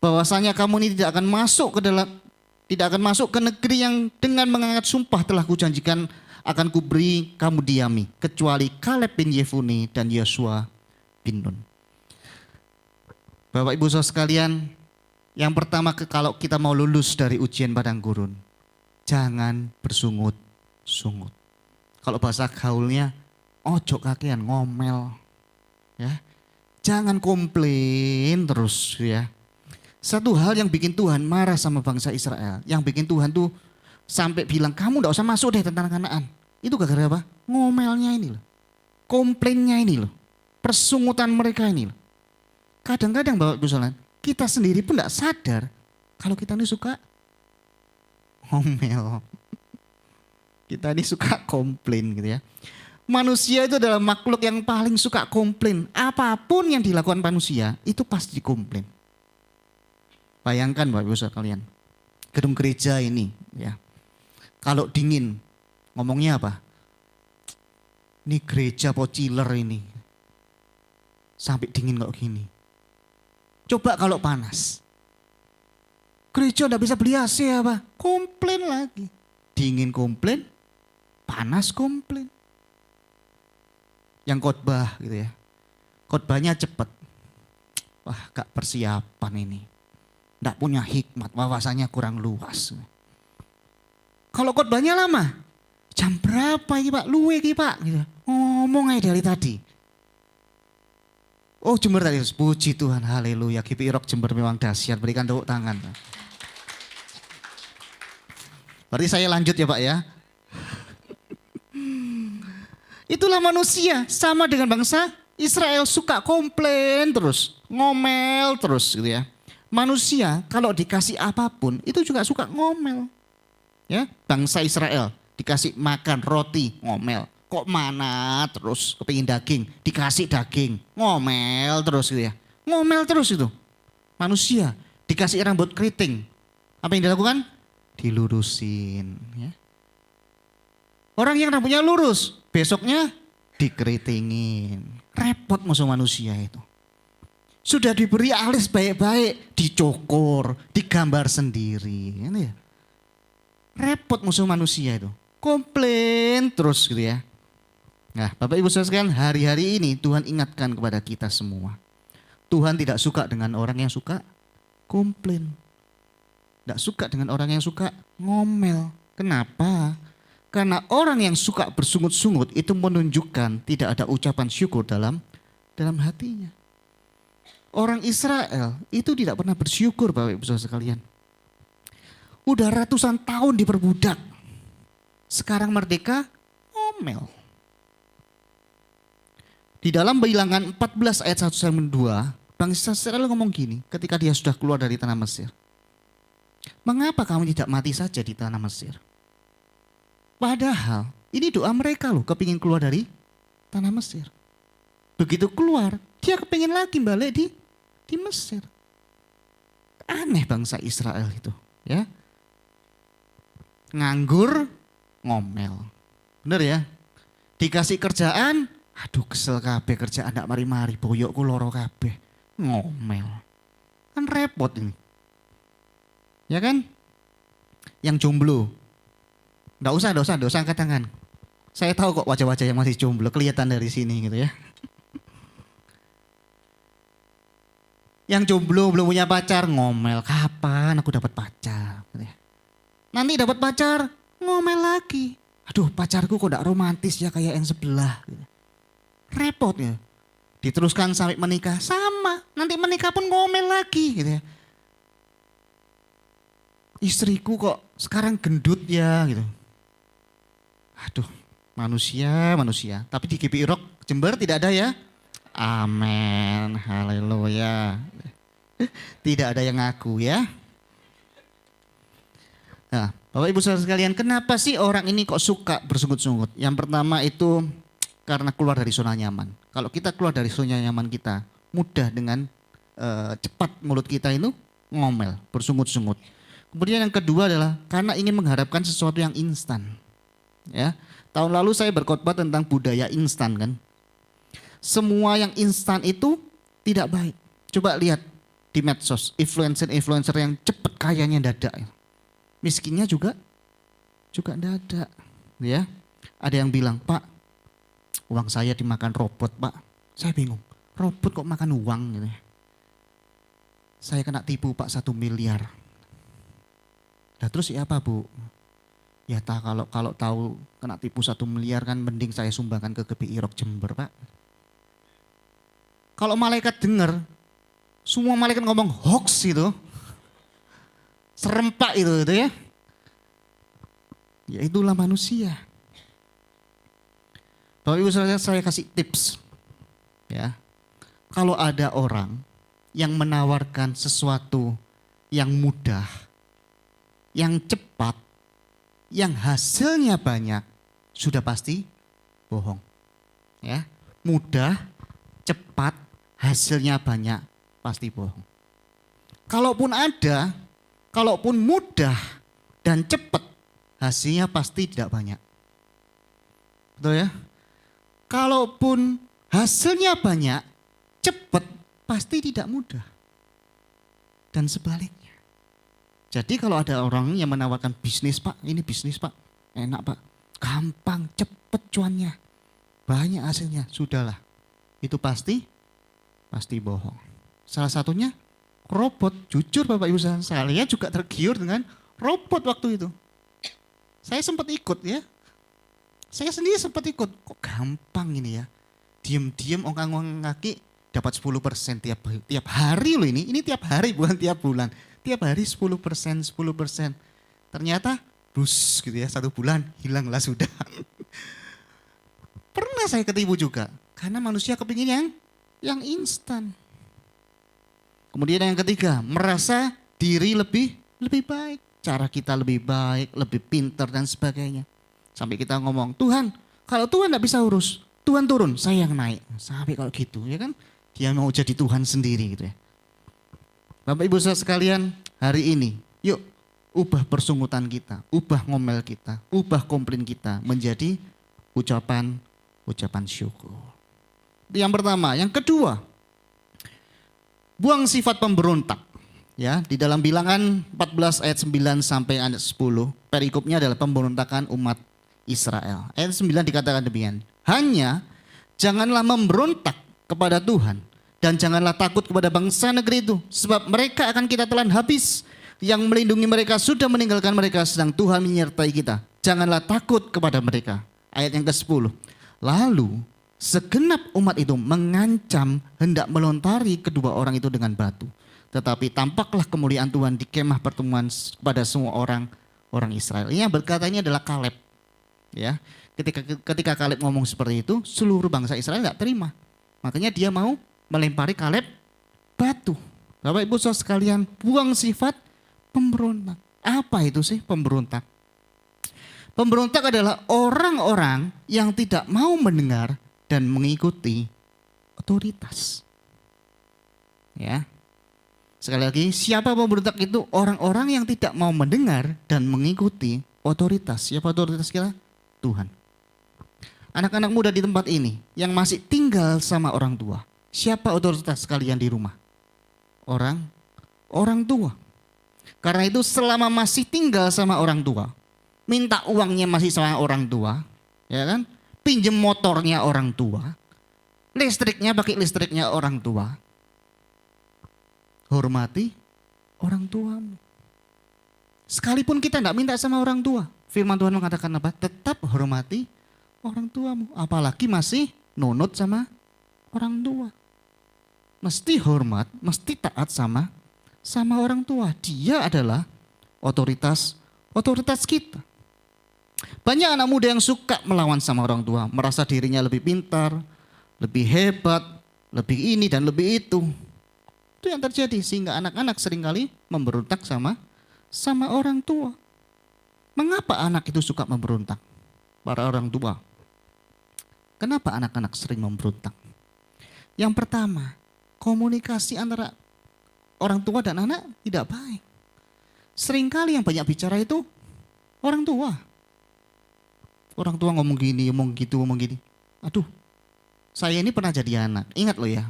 Bahwasanya kamu ini tidak akan masuk ke negeri yang dengan mengangkat sumpah telah kujanjikan akan kuberi kamu diami, kecuali Kaleb bin Yefune dan Yosua bin Nun. Bapak Ibu Saudara sekalian, yang pertama kalau kita mau lulus dari ujian padang gurun, jangan bersungut-sungut. Kalau bahasa gaulnya, ojo kakean ngomel. Ya. Jangan komplain terus ya. Satu hal yang bikin Tuhan marah sama bangsa Israel, yang bikin Tuhan tuh sampai bilang kamu enggak usah masuk deh tentang Kanaan. Itu gara-gara apa? Ngomelnya ini loh. Komplainnya ini loh. Persungutan mereka ini loh. Kadang-kadang Bapak Ibu Saudara, kita sendiri pun enggak sadar kalau kita ini suka ngomel. Kita ini suka komplain gitu ya. Manusia itu adalah makhluk yang paling suka komplain. Apapun yang dilakukan manusia itu pasti komplain. Bayangkan Bapak Ibu Saudara kalian, gedung gereja ini ya, kalau dingin ngomongnya apa? Ini gereja pociler ini, sampai dingin kok gini. Coba kalau panas, gereja udah bisa beli AC apa? Komplain lagi, dingin komplain, panas komplain. Yang khotbah gitu ya, khotbahnya cepet, wah gak persiapan ini. Tidak punya hikmat, wawasannya kurang luas. Kalau khotbahnya lama, jam berapa ini Pak? Luwe ini Pak. Gitu. Ngomong aja dari tadi. Oh Jember tadi, puji Tuhan, haleluya. GPI Rock Jember memang dahsyat, berikan tepuk tangan. Berarti saya lanjut ya Pak ya. Itulah manusia, sama dengan bangsa Israel, suka komplain terus, ngomel terus gitu ya. Manusia kalau dikasih apapun itu juga suka ngomel. Ya, bangsa Israel dikasih makan roti, ngomel. Kok mana terus kepingin daging, dikasih daging, ngomel terus gitu ya. Ngomel terus itu. Manusia dikasih rambut keriting, apa yang dilakukan? Dilurusin. Ya. Orang yang rambutnya lurus, besoknya dikeritingin. Repot musuh manusia itu. Sudah diberi alis baik-baik, dicukur, digambar sendiri. Ini ya. Repot musuh manusia itu. Komplain terus gitu ya. Nah Bapak Ibu Saudara sekalian, hari-hari ini Tuhan ingatkan kepada kita semua. Tuhan tidak suka dengan orang yang suka komplain. Tidak suka dengan orang yang suka ngomel. Kenapa? Karena orang yang suka bersungut-sungut itu menunjukkan tidak ada ucapan syukur dalam hatinya. Orang Israel itu tidak pernah bersyukur, Bapak Ibu Saudara sekalian. Udah ratusan tahun diperbudak. Sekarang merdeka, ngomel. Di dalam Bilangan 14 ayat 1 sampai 2, bangsa Israel ngomong gini ketika dia sudah keluar dari tanah Mesir. Mengapa kamu tidak mati saja di tanah Mesir? Padahal ini doa mereka loh, kepingin keluar dari tanah Mesir. Begitu keluar, dia kepingin lagi balik di Mesir. Aneh bangsa Israel itu, ya. Nganggur, ngomel. Bener ya? Dikasih kerjaan, aduh kesel kabeh kerjaan ndak mari-mari, boyokku loro kabeh. Ngomel. Kan repot ini. Ya kan? Yang jomblo. Nggak usah angkat tangan. Saya tahu kok wajah-wajah yang masih jomblo kelihatan dari sini gitu ya. Yang jomblo belum punya pacar ngomel, kapan aku dapat pacar? Gitu ya. Nanti dapat pacar ngomel lagi. Aduh pacarku kok nggak romantis ya kayak yang sebelah. Gitu. Repot ya. Diteruskan sampai menikah sama. Nanti menikah pun ngomel lagi gitu ya. Istriku kok sekarang gendut ya gitu. Aduh manusia. Tapi di GPI Rock Jember tidak ada ya. Amin, haleluya. Tidak ada yang ngaku ya. Nah Bapak Ibu Saudara sekalian, kenapa sih orang ini kok suka bersungut-sungut? Yang pertama itu karena keluar dari zona nyaman. Kalau kita keluar dari zona nyaman kita, mudah dengan cepat mulut kita itu ngomel, bersungut-sungut. Kemudian yang kedua adalah karena ingin mengharapkan sesuatu yang instan. Ya, tahun lalu saya berkhotbah tentang budaya instan kan. Semua yang instan itu tidak baik. Coba lihat di medsos, influencer yang cepat kayanya dadak. Miskinnya juga dadak. Ya, ada yang bilang, Pak, uang saya dimakan robot, Pak. Saya bingung, robot kok makan uang gitu ya. Saya kena tipu Pak 1 miliar. Nah terus ya apa Bu? Ya kalau tahu kena tipu 1 miliar kan mending saya sumbangkan ke GPI Rock Jember Pak. Kalau malaikat dengar, semua malaikat ngomong hoax itu. Serempak itu ya. Ya itulah manusia. Bapak Ibu saya kasih tips. Ya. Kalau ada orang yang menawarkan sesuatu yang mudah, yang cepat, yang hasilnya banyak, sudah pasti bohong. Ya, mudah, cepat, hasilnya banyak, pasti bohong. Kalaupun ada, kalaupun mudah dan cepat, hasilnya pasti tidak banyak. Betul ya? Kalaupun hasilnya banyak, cepat, pasti tidak mudah. Dan sebaliknya. Jadi kalau ada orang yang menawarkan bisnis Pak, ini bisnis Pak, enak Pak, gampang, cepet cuannya, banyak hasilnya, sudahlah. Itu pasti bohong. Salah satunya robot, jujur Bapak Ibu saya juga tergiur dengan robot waktu itu. Saya sempat ikut ya, saya sendiri sempat ikut, kok gampang ini ya, diem-diem ongkang-ongkang kaki dapat 10% tiap hari loh ini tiap hari bukan tiap bulan. Tiap hari 10%. Ternyata bus gitu ya, 1 bulan hilanglah sudah. Pernah saya ketipu juga. Karena manusia kepingin yang instan. Kemudian yang ketiga, merasa diri lebih baik. Cara kita lebih baik, lebih pintar dan sebagainya. Sampai kita ngomong, Tuhan kalau Tuhan gak bisa urus, Tuhan turun, saya yang naik. Sampai kalau gitu ya kan. Dia mau jadi Tuhan sendiri gitu ya. Bapak Ibu saudara sekalian, hari ini yuk ubah persungutan kita, ubah ngomel kita, ubah komplain kita menjadi ucapan syukur. Itu yang pertama. Yang kedua, buang sifat pemberontak. Ya, di dalam Bilangan 14 ayat 9 sampai ayat 10, perikopnya adalah pemberontakan umat Israel. Ayat 9 dikatakan demikian, hanya janganlah memberontak kepada Tuhan Dan janganlah takut kepada bangsa negeri itu, sebab mereka akan kita telan habis. Yang melindungi mereka sudah meninggalkan mereka, sedang Tuhan menyertai kita. Janganlah takut kepada mereka. Ayat yang ke-10. Lalu segenap umat itu mengancam hendak melontari kedua orang itu dengan batu. Tetapi tampaklah kemuliaan Tuhan di kemah pertemuan kepada semua orang Israel. Ini yang berkata ini adalah Kaleb. Ya, ketika Kaleb ngomong seperti itu, seluruh bangsa Israel nggak terima. Makanya dia mau melempari Kaleb batu. Bapak Ibu Saudara sekalian, buang sifat pemberontak. Apa itu sih pemberontak? Pemberontak adalah orang-orang yang tidak mau mendengar dan mengikuti otoritas. Ya. Sekali lagi, siapa pemberontak itu? Orang-orang yang tidak mau mendengar dan mengikuti otoritas. Siapa otoritas kita? Tuhan. Anak-anak muda di tempat ini yang masih tinggal sama orang tua. Siapa otoritas kalian di rumah? Orang tua. Karena itu selama masih tinggal sama orang tua, minta uangnya masih sama orang tua, ya kan? Pinjem motornya orang tua, listriknya pakai listriknya orang tua. Hormati orang tuamu. Sekalipun kita tidak minta sama orang tua, firman Tuhan mengatakan apa? Tetap hormati orang tuamu. Apalagi masih nunut sama orang tua. Mesti hormat, mesti taat sama orang tua. Dia adalah otoritas kita. Banyak anak muda yang suka melawan sama orang tua, merasa dirinya lebih pintar, lebih hebat, lebih ini dan lebih itu. Itu yang terjadi sehingga anak-anak seringkali memberontak sama orang tua. Mengapa anak itu suka memberontak? Para orang tua. Kenapa anak-anak sering memberontak? Yang pertama, komunikasi antara orang tua dan anak tidak baik. Seringkali yang banyak bicara itu orang tua. Orang tua ngomong gini, ngomong gitu, ngomong gini. Aduh, saya ini pernah jadi anak. Ingat loh ya.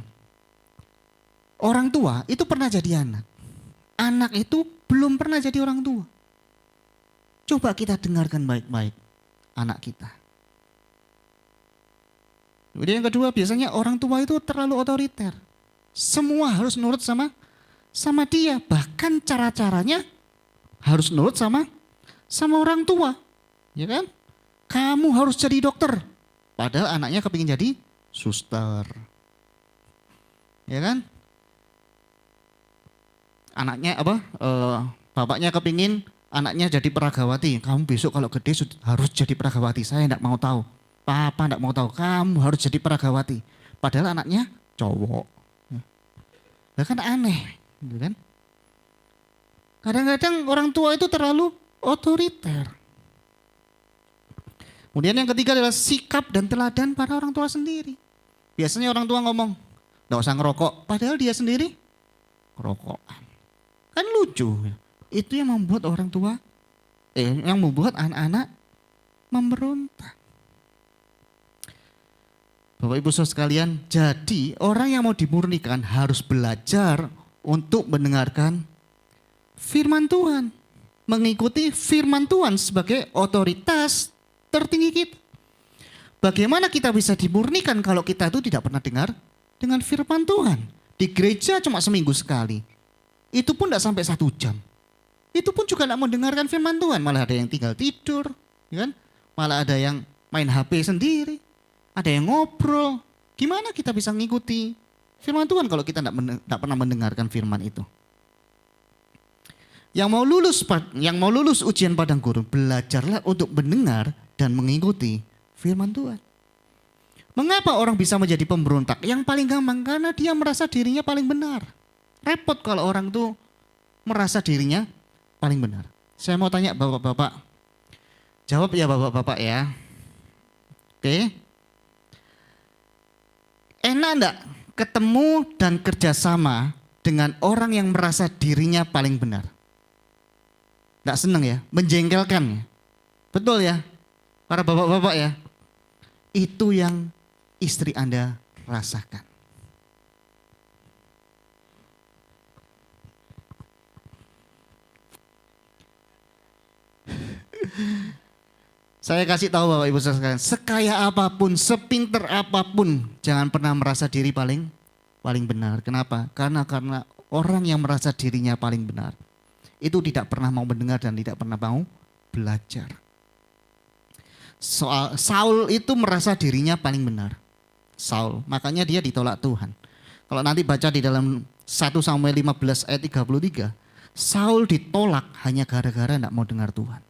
Orang tua itu pernah jadi anak. Anak itu belum pernah jadi orang tua. Coba kita dengarkan baik-baik anak kita. Kemudian yang kedua, biasanya orang tua itu terlalu otoriter. Semua harus nurut sama dia. Bahkan cara-caranya harus nurut sama orang tua. Ya kan? Kamu harus jadi dokter. Padahal anaknya kepingin jadi suster. Ya kan? Anaknya bapaknya kepingin anaknya jadi peragawati. Kamu besok kalau gede harus jadi peragawati. Saya enggak mau tahu. Papa enggak mau tahu. Kamu harus jadi peragawati. Padahal anaknya cowok. Nah kan aneh. Gitu kan? Kadang-kadang orang tua itu terlalu otoriter. Kemudian yang ketiga adalah sikap dan teladan pada orang tua sendiri. Biasanya orang tua ngomong, enggak usah ngerokok. Padahal dia sendiri kerokokan. Kan lucu. Itu yang membuat orang tua, yang membuat anak-anak memberontak. Bapak Ibu Saudara sekalian, jadi orang yang mau dimurnikan harus belajar untuk mendengarkan firman Tuhan. Mengikuti firman Tuhan sebagai otoritas tertinggi kita. Bagaimana kita bisa dimurnikan kalau kita itu tidak pernah dengar dengan firman Tuhan? Di gereja cuma seminggu sekali. Itu pun tidak sampai 1 jam. Itu pun juga tidak mau dengarkan firman Tuhan. Malah ada yang tinggal tidur. Ya kan? Malah ada yang main HP sendiri. Ada yang ngobrol. Gimana kita bisa mengikuti firman Tuhan kalau kita tidak pernah mendengarkan firman itu? Yang mau lulus ujian padang gurun, belajarlah untuk mendengar dan mengikuti firman Tuhan. Mengapa orang bisa menjadi pemberontak? Yang paling gampang karena dia merasa dirinya paling benar. Repot kalau orang itu merasa dirinya paling benar. Saya mau tanya bapak-bapak. Jawab ya bapak-bapak ya. Oke. Enak enggak ketemu dan kerjasama dengan orang yang merasa dirinya paling benar? Enggak senang ya? Menjengkelkan ya? Betul ya? Para bapak-bapak ya? Itu yang istri Anda rasakan. Saya kasih tahu Bapak Ibu sekalian, sekaya apapun, sepinter apapun, jangan pernah merasa diri paling paling benar. Kenapa? Karena orang yang merasa dirinya paling benar itu tidak pernah mau mendengar dan tidak pernah mau belajar. Saul itu merasa dirinya paling benar. Saul, makanya dia ditolak Tuhan. Kalau nanti baca di dalam 1 Samuel 15 ayat 33, Saul ditolak hanya gara-gara tidak mau dengar Tuhan.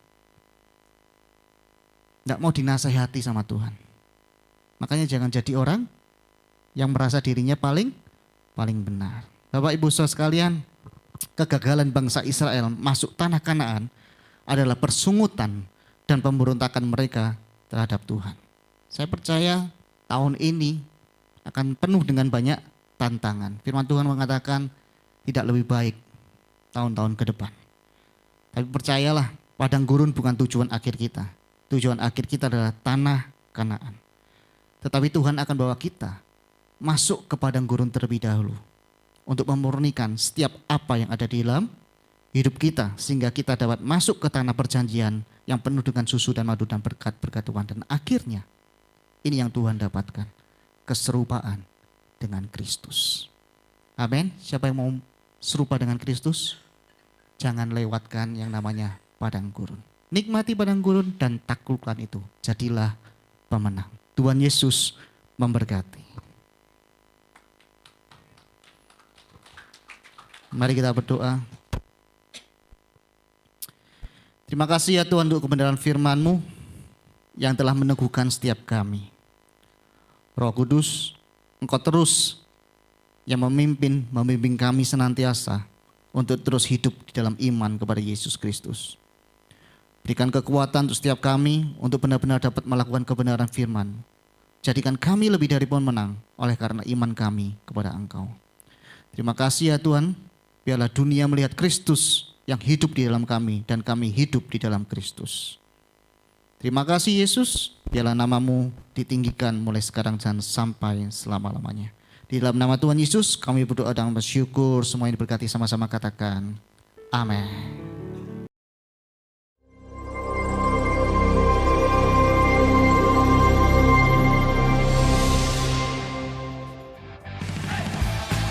Tidak mau dinasehati sama Tuhan. Makanya jangan jadi orang yang merasa dirinya paling benar. Bapak Ibu Saudara sekalian, kegagalan bangsa Israel masuk tanah Kanaan adalah persungutan dan pemberontakan mereka terhadap Tuhan. Saya percaya tahun ini akan penuh dengan banyak tantangan. Firman Tuhan mengatakan tidak lebih baik tahun-tahun ke depan. Tapi percayalah, padang gurun bukan tujuan akhir kita. Tujuan akhir kita adalah tanah Kanaan. Tetapi Tuhan akan bawa kita masuk ke padang gurun terlebih dahulu untuk memurnikan setiap apa yang ada di dalam hidup kita, sehingga kita dapat masuk ke tanah perjanjian yang penuh dengan susu dan madu dan berkat-berkat Tuhan. Dan akhirnya ini yang Tuhan dapatkan, keserupaan dengan Kristus. Amin. Siapa yang mau serupa dengan Kristus? Jangan lewatkan yang namanya padang gurun. Nikmati padang gurun dan taklukkan itu. Jadilah pemenang. Tuhan Yesus memberkati. Mari kita berdoa. Terima kasih ya Tuhan untuk kebenaran firman-Mu yang telah meneguhkan setiap kami. Roh Kudus, Engkau terus yang membimbing kami senantiasa untuk terus hidup di dalam iman kepada Yesus Kristus. Berikan kekuatan untuk setiap kami untuk benar-benar dapat melakukan kebenaran firman. Jadikan kami lebih dari pemenang oleh karena iman kami kepada Engkau. Terima kasih ya Tuhan, biarlah dunia melihat Kristus yang hidup di dalam kami dan kami hidup di dalam Kristus. Terima kasih Yesus, biarlah nama-Mu ditinggikan mulai sekarang dan sampai selama-lamanya. Di dalam nama Tuhan Yesus kami berdoa dan bersyukur, semua yang diberkati sama-sama katakan amin.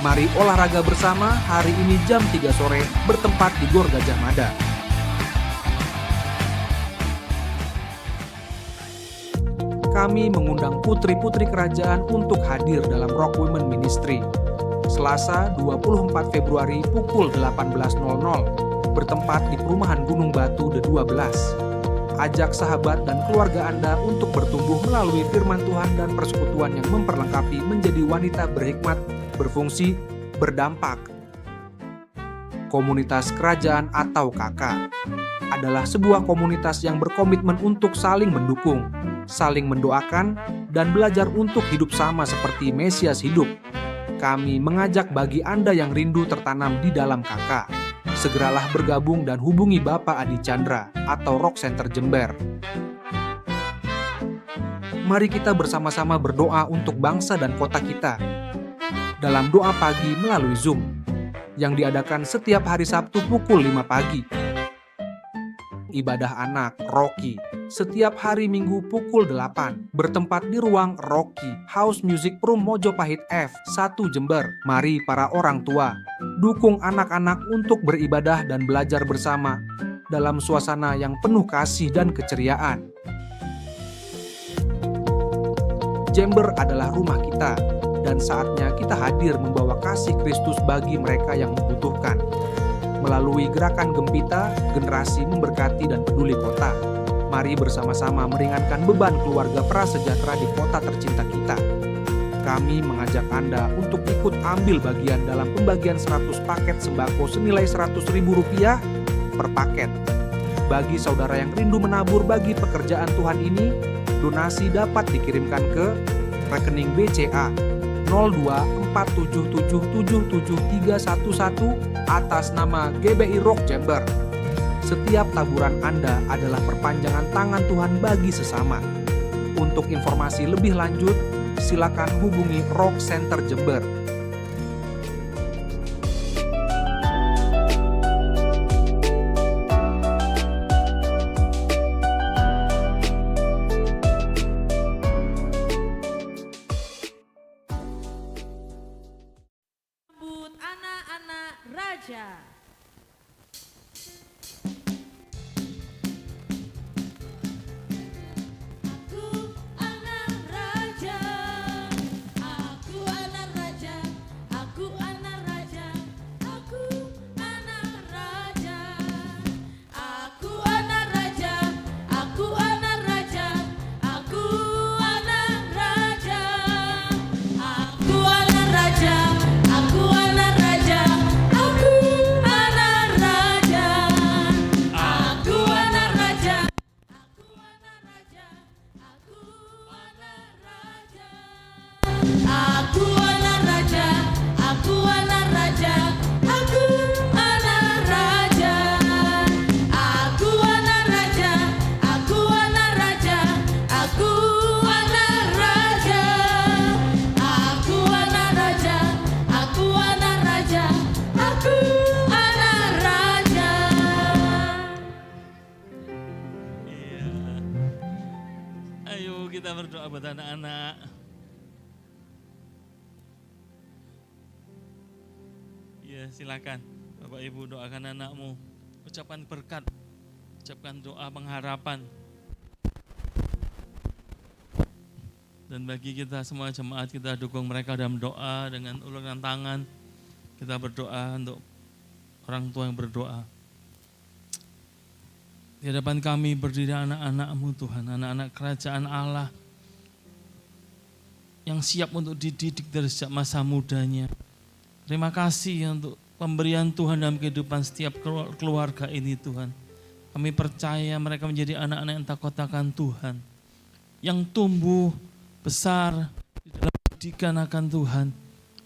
Mari olahraga bersama hari ini jam 3 sore bertempat di Gor Gajah Mada. Kami mengundang putri-putri kerajaan untuk hadir dalam Rock Women Ministry. Selasa 24 Februari pukul 18.00 bertempat di Perumahan Gunung Batu The 12. Ajak sahabat dan keluarga Anda untuk bertumbuh melalui firman Tuhan dan persekutuan yang memperlengkapi menjadi wanita berhikmat, berfungsi, berdampak. Komunitas Kerajaan atau KK adalah sebuah komunitas yang berkomitmen untuk saling mendukung, saling mendoakan, dan belajar untuk hidup sama seperti Mesias hidup. Kami mengajak bagi Anda yang rindu tertanam di dalam KK, segeralah bergabung dan hubungi Bapak Adi Chandra atau Rock Center Jember. Mari kita bersama-sama berdoa untuk bangsa dan kota kita dalam doa pagi melalui Zoom yang diadakan setiap hari Sabtu pukul 5 pagi. Ibadah anak Rocky setiap hari Minggu pukul 8 bertempat di ruang Rocky House Music Room Mojopahit F1 Jember. Mari para orang tua dukung anak-anak untuk beribadah dan belajar bersama dalam suasana yang penuh kasih dan keceriaan. Jember adalah rumah kita, dan saatnya kita hadir membawa kasih Kristus bagi mereka yang membutuhkan. Melalui gerakan Gempita, generasi memberkati dan peduli kota. Mari bersama-sama meringankan beban keluarga prasejahtera di kota tercinta kita. Kami mengajak Anda untuk ikut ambil bagian dalam pembagian 100 paket sembako senilai Rp100.000 per paket. Bagi saudara yang rindu menabur bagi pekerjaan Tuhan ini, donasi dapat dikirimkan ke rekening BCA 0247777311 atas nama GBI Rock Jember. Setiap taburan Anda adalah perpanjangan tangan Tuhan bagi sesama. Untuk informasi lebih lanjut, silakan hubungi Rock Center Jember Raja. Aku anak raja, aku anak raja, aku anak raja, aku anak raja, aku anak raja, aku anak raja, aku anak raja, aku anak raja, aku anak raja, aku anak raja, aku anak raja. Aku anak raja, aku anak raja, aku anak raja, aku anak raja, aku anak raja, aku anak raja, aku anak raja, aku anak raja, aku anak raja. Iya. Ayo kita berdoa buat anak-anak. Ya silakan Bapak Ibu doakan anakmu. Ucapkan berkat, ucapkan doa pengharapan. Dan bagi kita semua jemaat, kita dukung mereka dalam doa dengan uluran tangan. Kita berdoa untuk orang tua yang berdoa. Di hadapan kami berdiri anak-anak-Mu Tuhan, anak-anak kerajaan Allah yang siap untuk dididik dari sejak masa mudanya. Terima kasih untuk pemberian Tuhan dalam kehidupan setiap keluarga ini Tuhan. Kami percaya mereka menjadi anak-anak yang takut akan Tuhan, yang tumbuh besar di dalam pendidikan akan Tuhan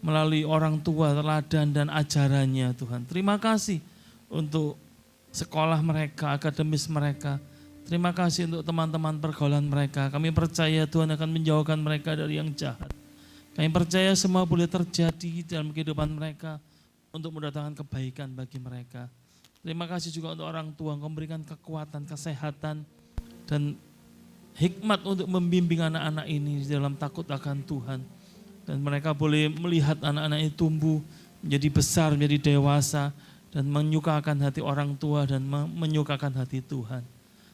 melalui orang tua, teladan dan ajarannya Tuhan. Terima kasih untuk sekolah mereka, akademis mereka. Terima kasih untuk teman-teman pergaulan mereka. Kami percaya Tuhan akan menjauhkan mereka dari yang jahat. Kami percaya semua boleh terjadi dalam kehidupan mereka untuk mendatangkan kebaikan bagi mereka. Terima kasih juga untuk orang tua yang memberikan kekuatan, kesehatan, dan hikmat untuk membimbing anak-anak ini dalam takut akan Tuhan. Dan mereka boleh melihat anak-anak ini tumbuh, menjadi besar, menjadi dewasa, dan menyukakan hati orang tua dan menyukakan hati Tuhan.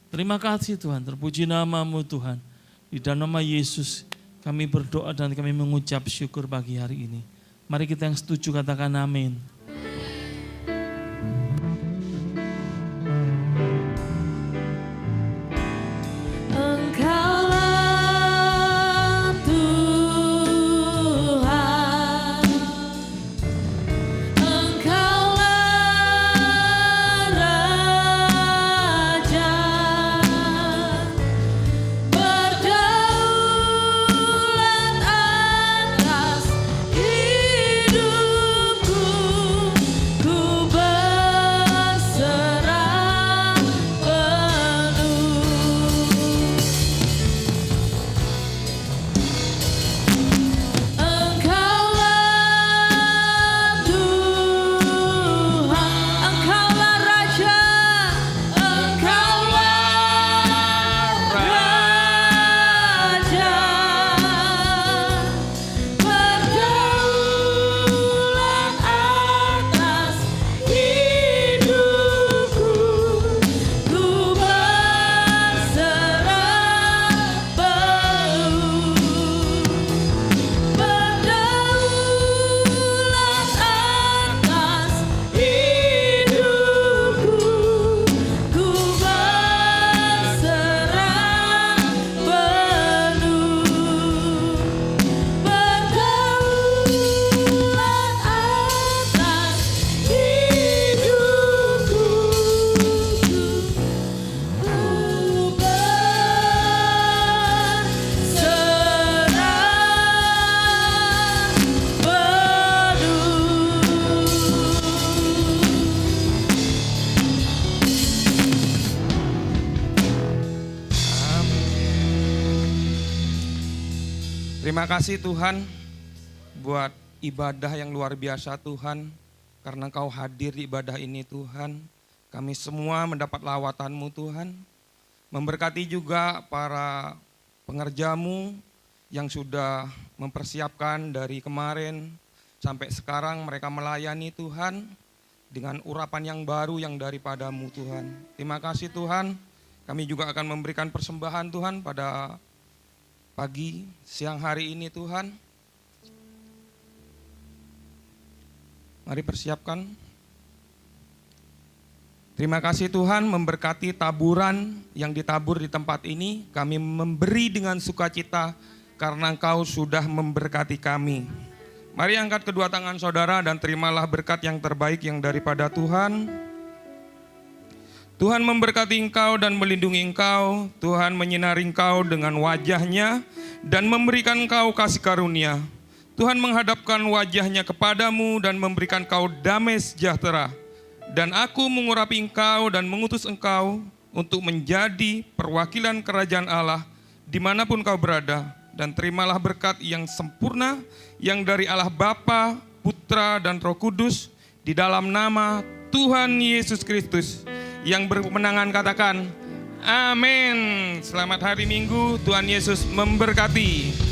Terima kasih Tuhan, terpuji nama-Mu Tuhan. Di dalam nama Yesus kami berdoa dan kami mengucap syukur pagi hari ini. Mari kita yang setuju katakan amin. Engkaulah Tuhan, Engkaulah Raja, berdaulat atas hidupku, ku berserah penuh. Engkaulah Tuhan, Engkaulah Raja, Engkaulah Raja, berdaulat atas hidupku, ku berserah penuh. Berdaulat atas hidupku, ku berserah penuh. Berdaulat atas hidupku, ku berserah Terima kasih Tuhan buat ibadah yang luar biasa Tuhan. Karena Engkau hadir di ibadah ini Tuhan. Kami semua mendapat lawatan-Mu Tuhan. Memberkati juga para pengerja-Mu yang sudah mempersiapkan dari kemarin sampai sekarang mereka melayani Tuhan. dengan urapan yang baru yang daripada-Mu Tuhan. Terima kasih Tuhan, kami juga akan memberikan persembahan Tuhan pada pagi, siang hari ini Tuhan. Mari persiapkan. Terima kasih Tuhan memberkati taburan yang ditabur di tempat ini. Kami memberi dengan sukacita karena Engkau sudah memberkati kami. Mari angkat kedua tangan saudara dan terimalah berkat yang terbaik yang daripada Tuhan. Tuhan memberkati engkau dan melindungi engkau. Tuhan menyinari engkau dengan wajah-Nya dan memberikan engkau kasih karunia. Tuhan menghadapkan wajah-Nya kepadamu dan memberikan engkau damai sejahtera. Dan aku mengurapi engkau dan mengutus engkau untuk menjadi perwakilan kerajaan Allah dimanapun kau berada. Dan terimalah berkat yang sempurna yang dari Allah Bapa, Putra, dan Roh Kudus di dalam nama Tuhan Yesus Kristus. Yang berkemenangan katakan, amin. Selamat hari Minggu, Tuhan Yesus memberkati.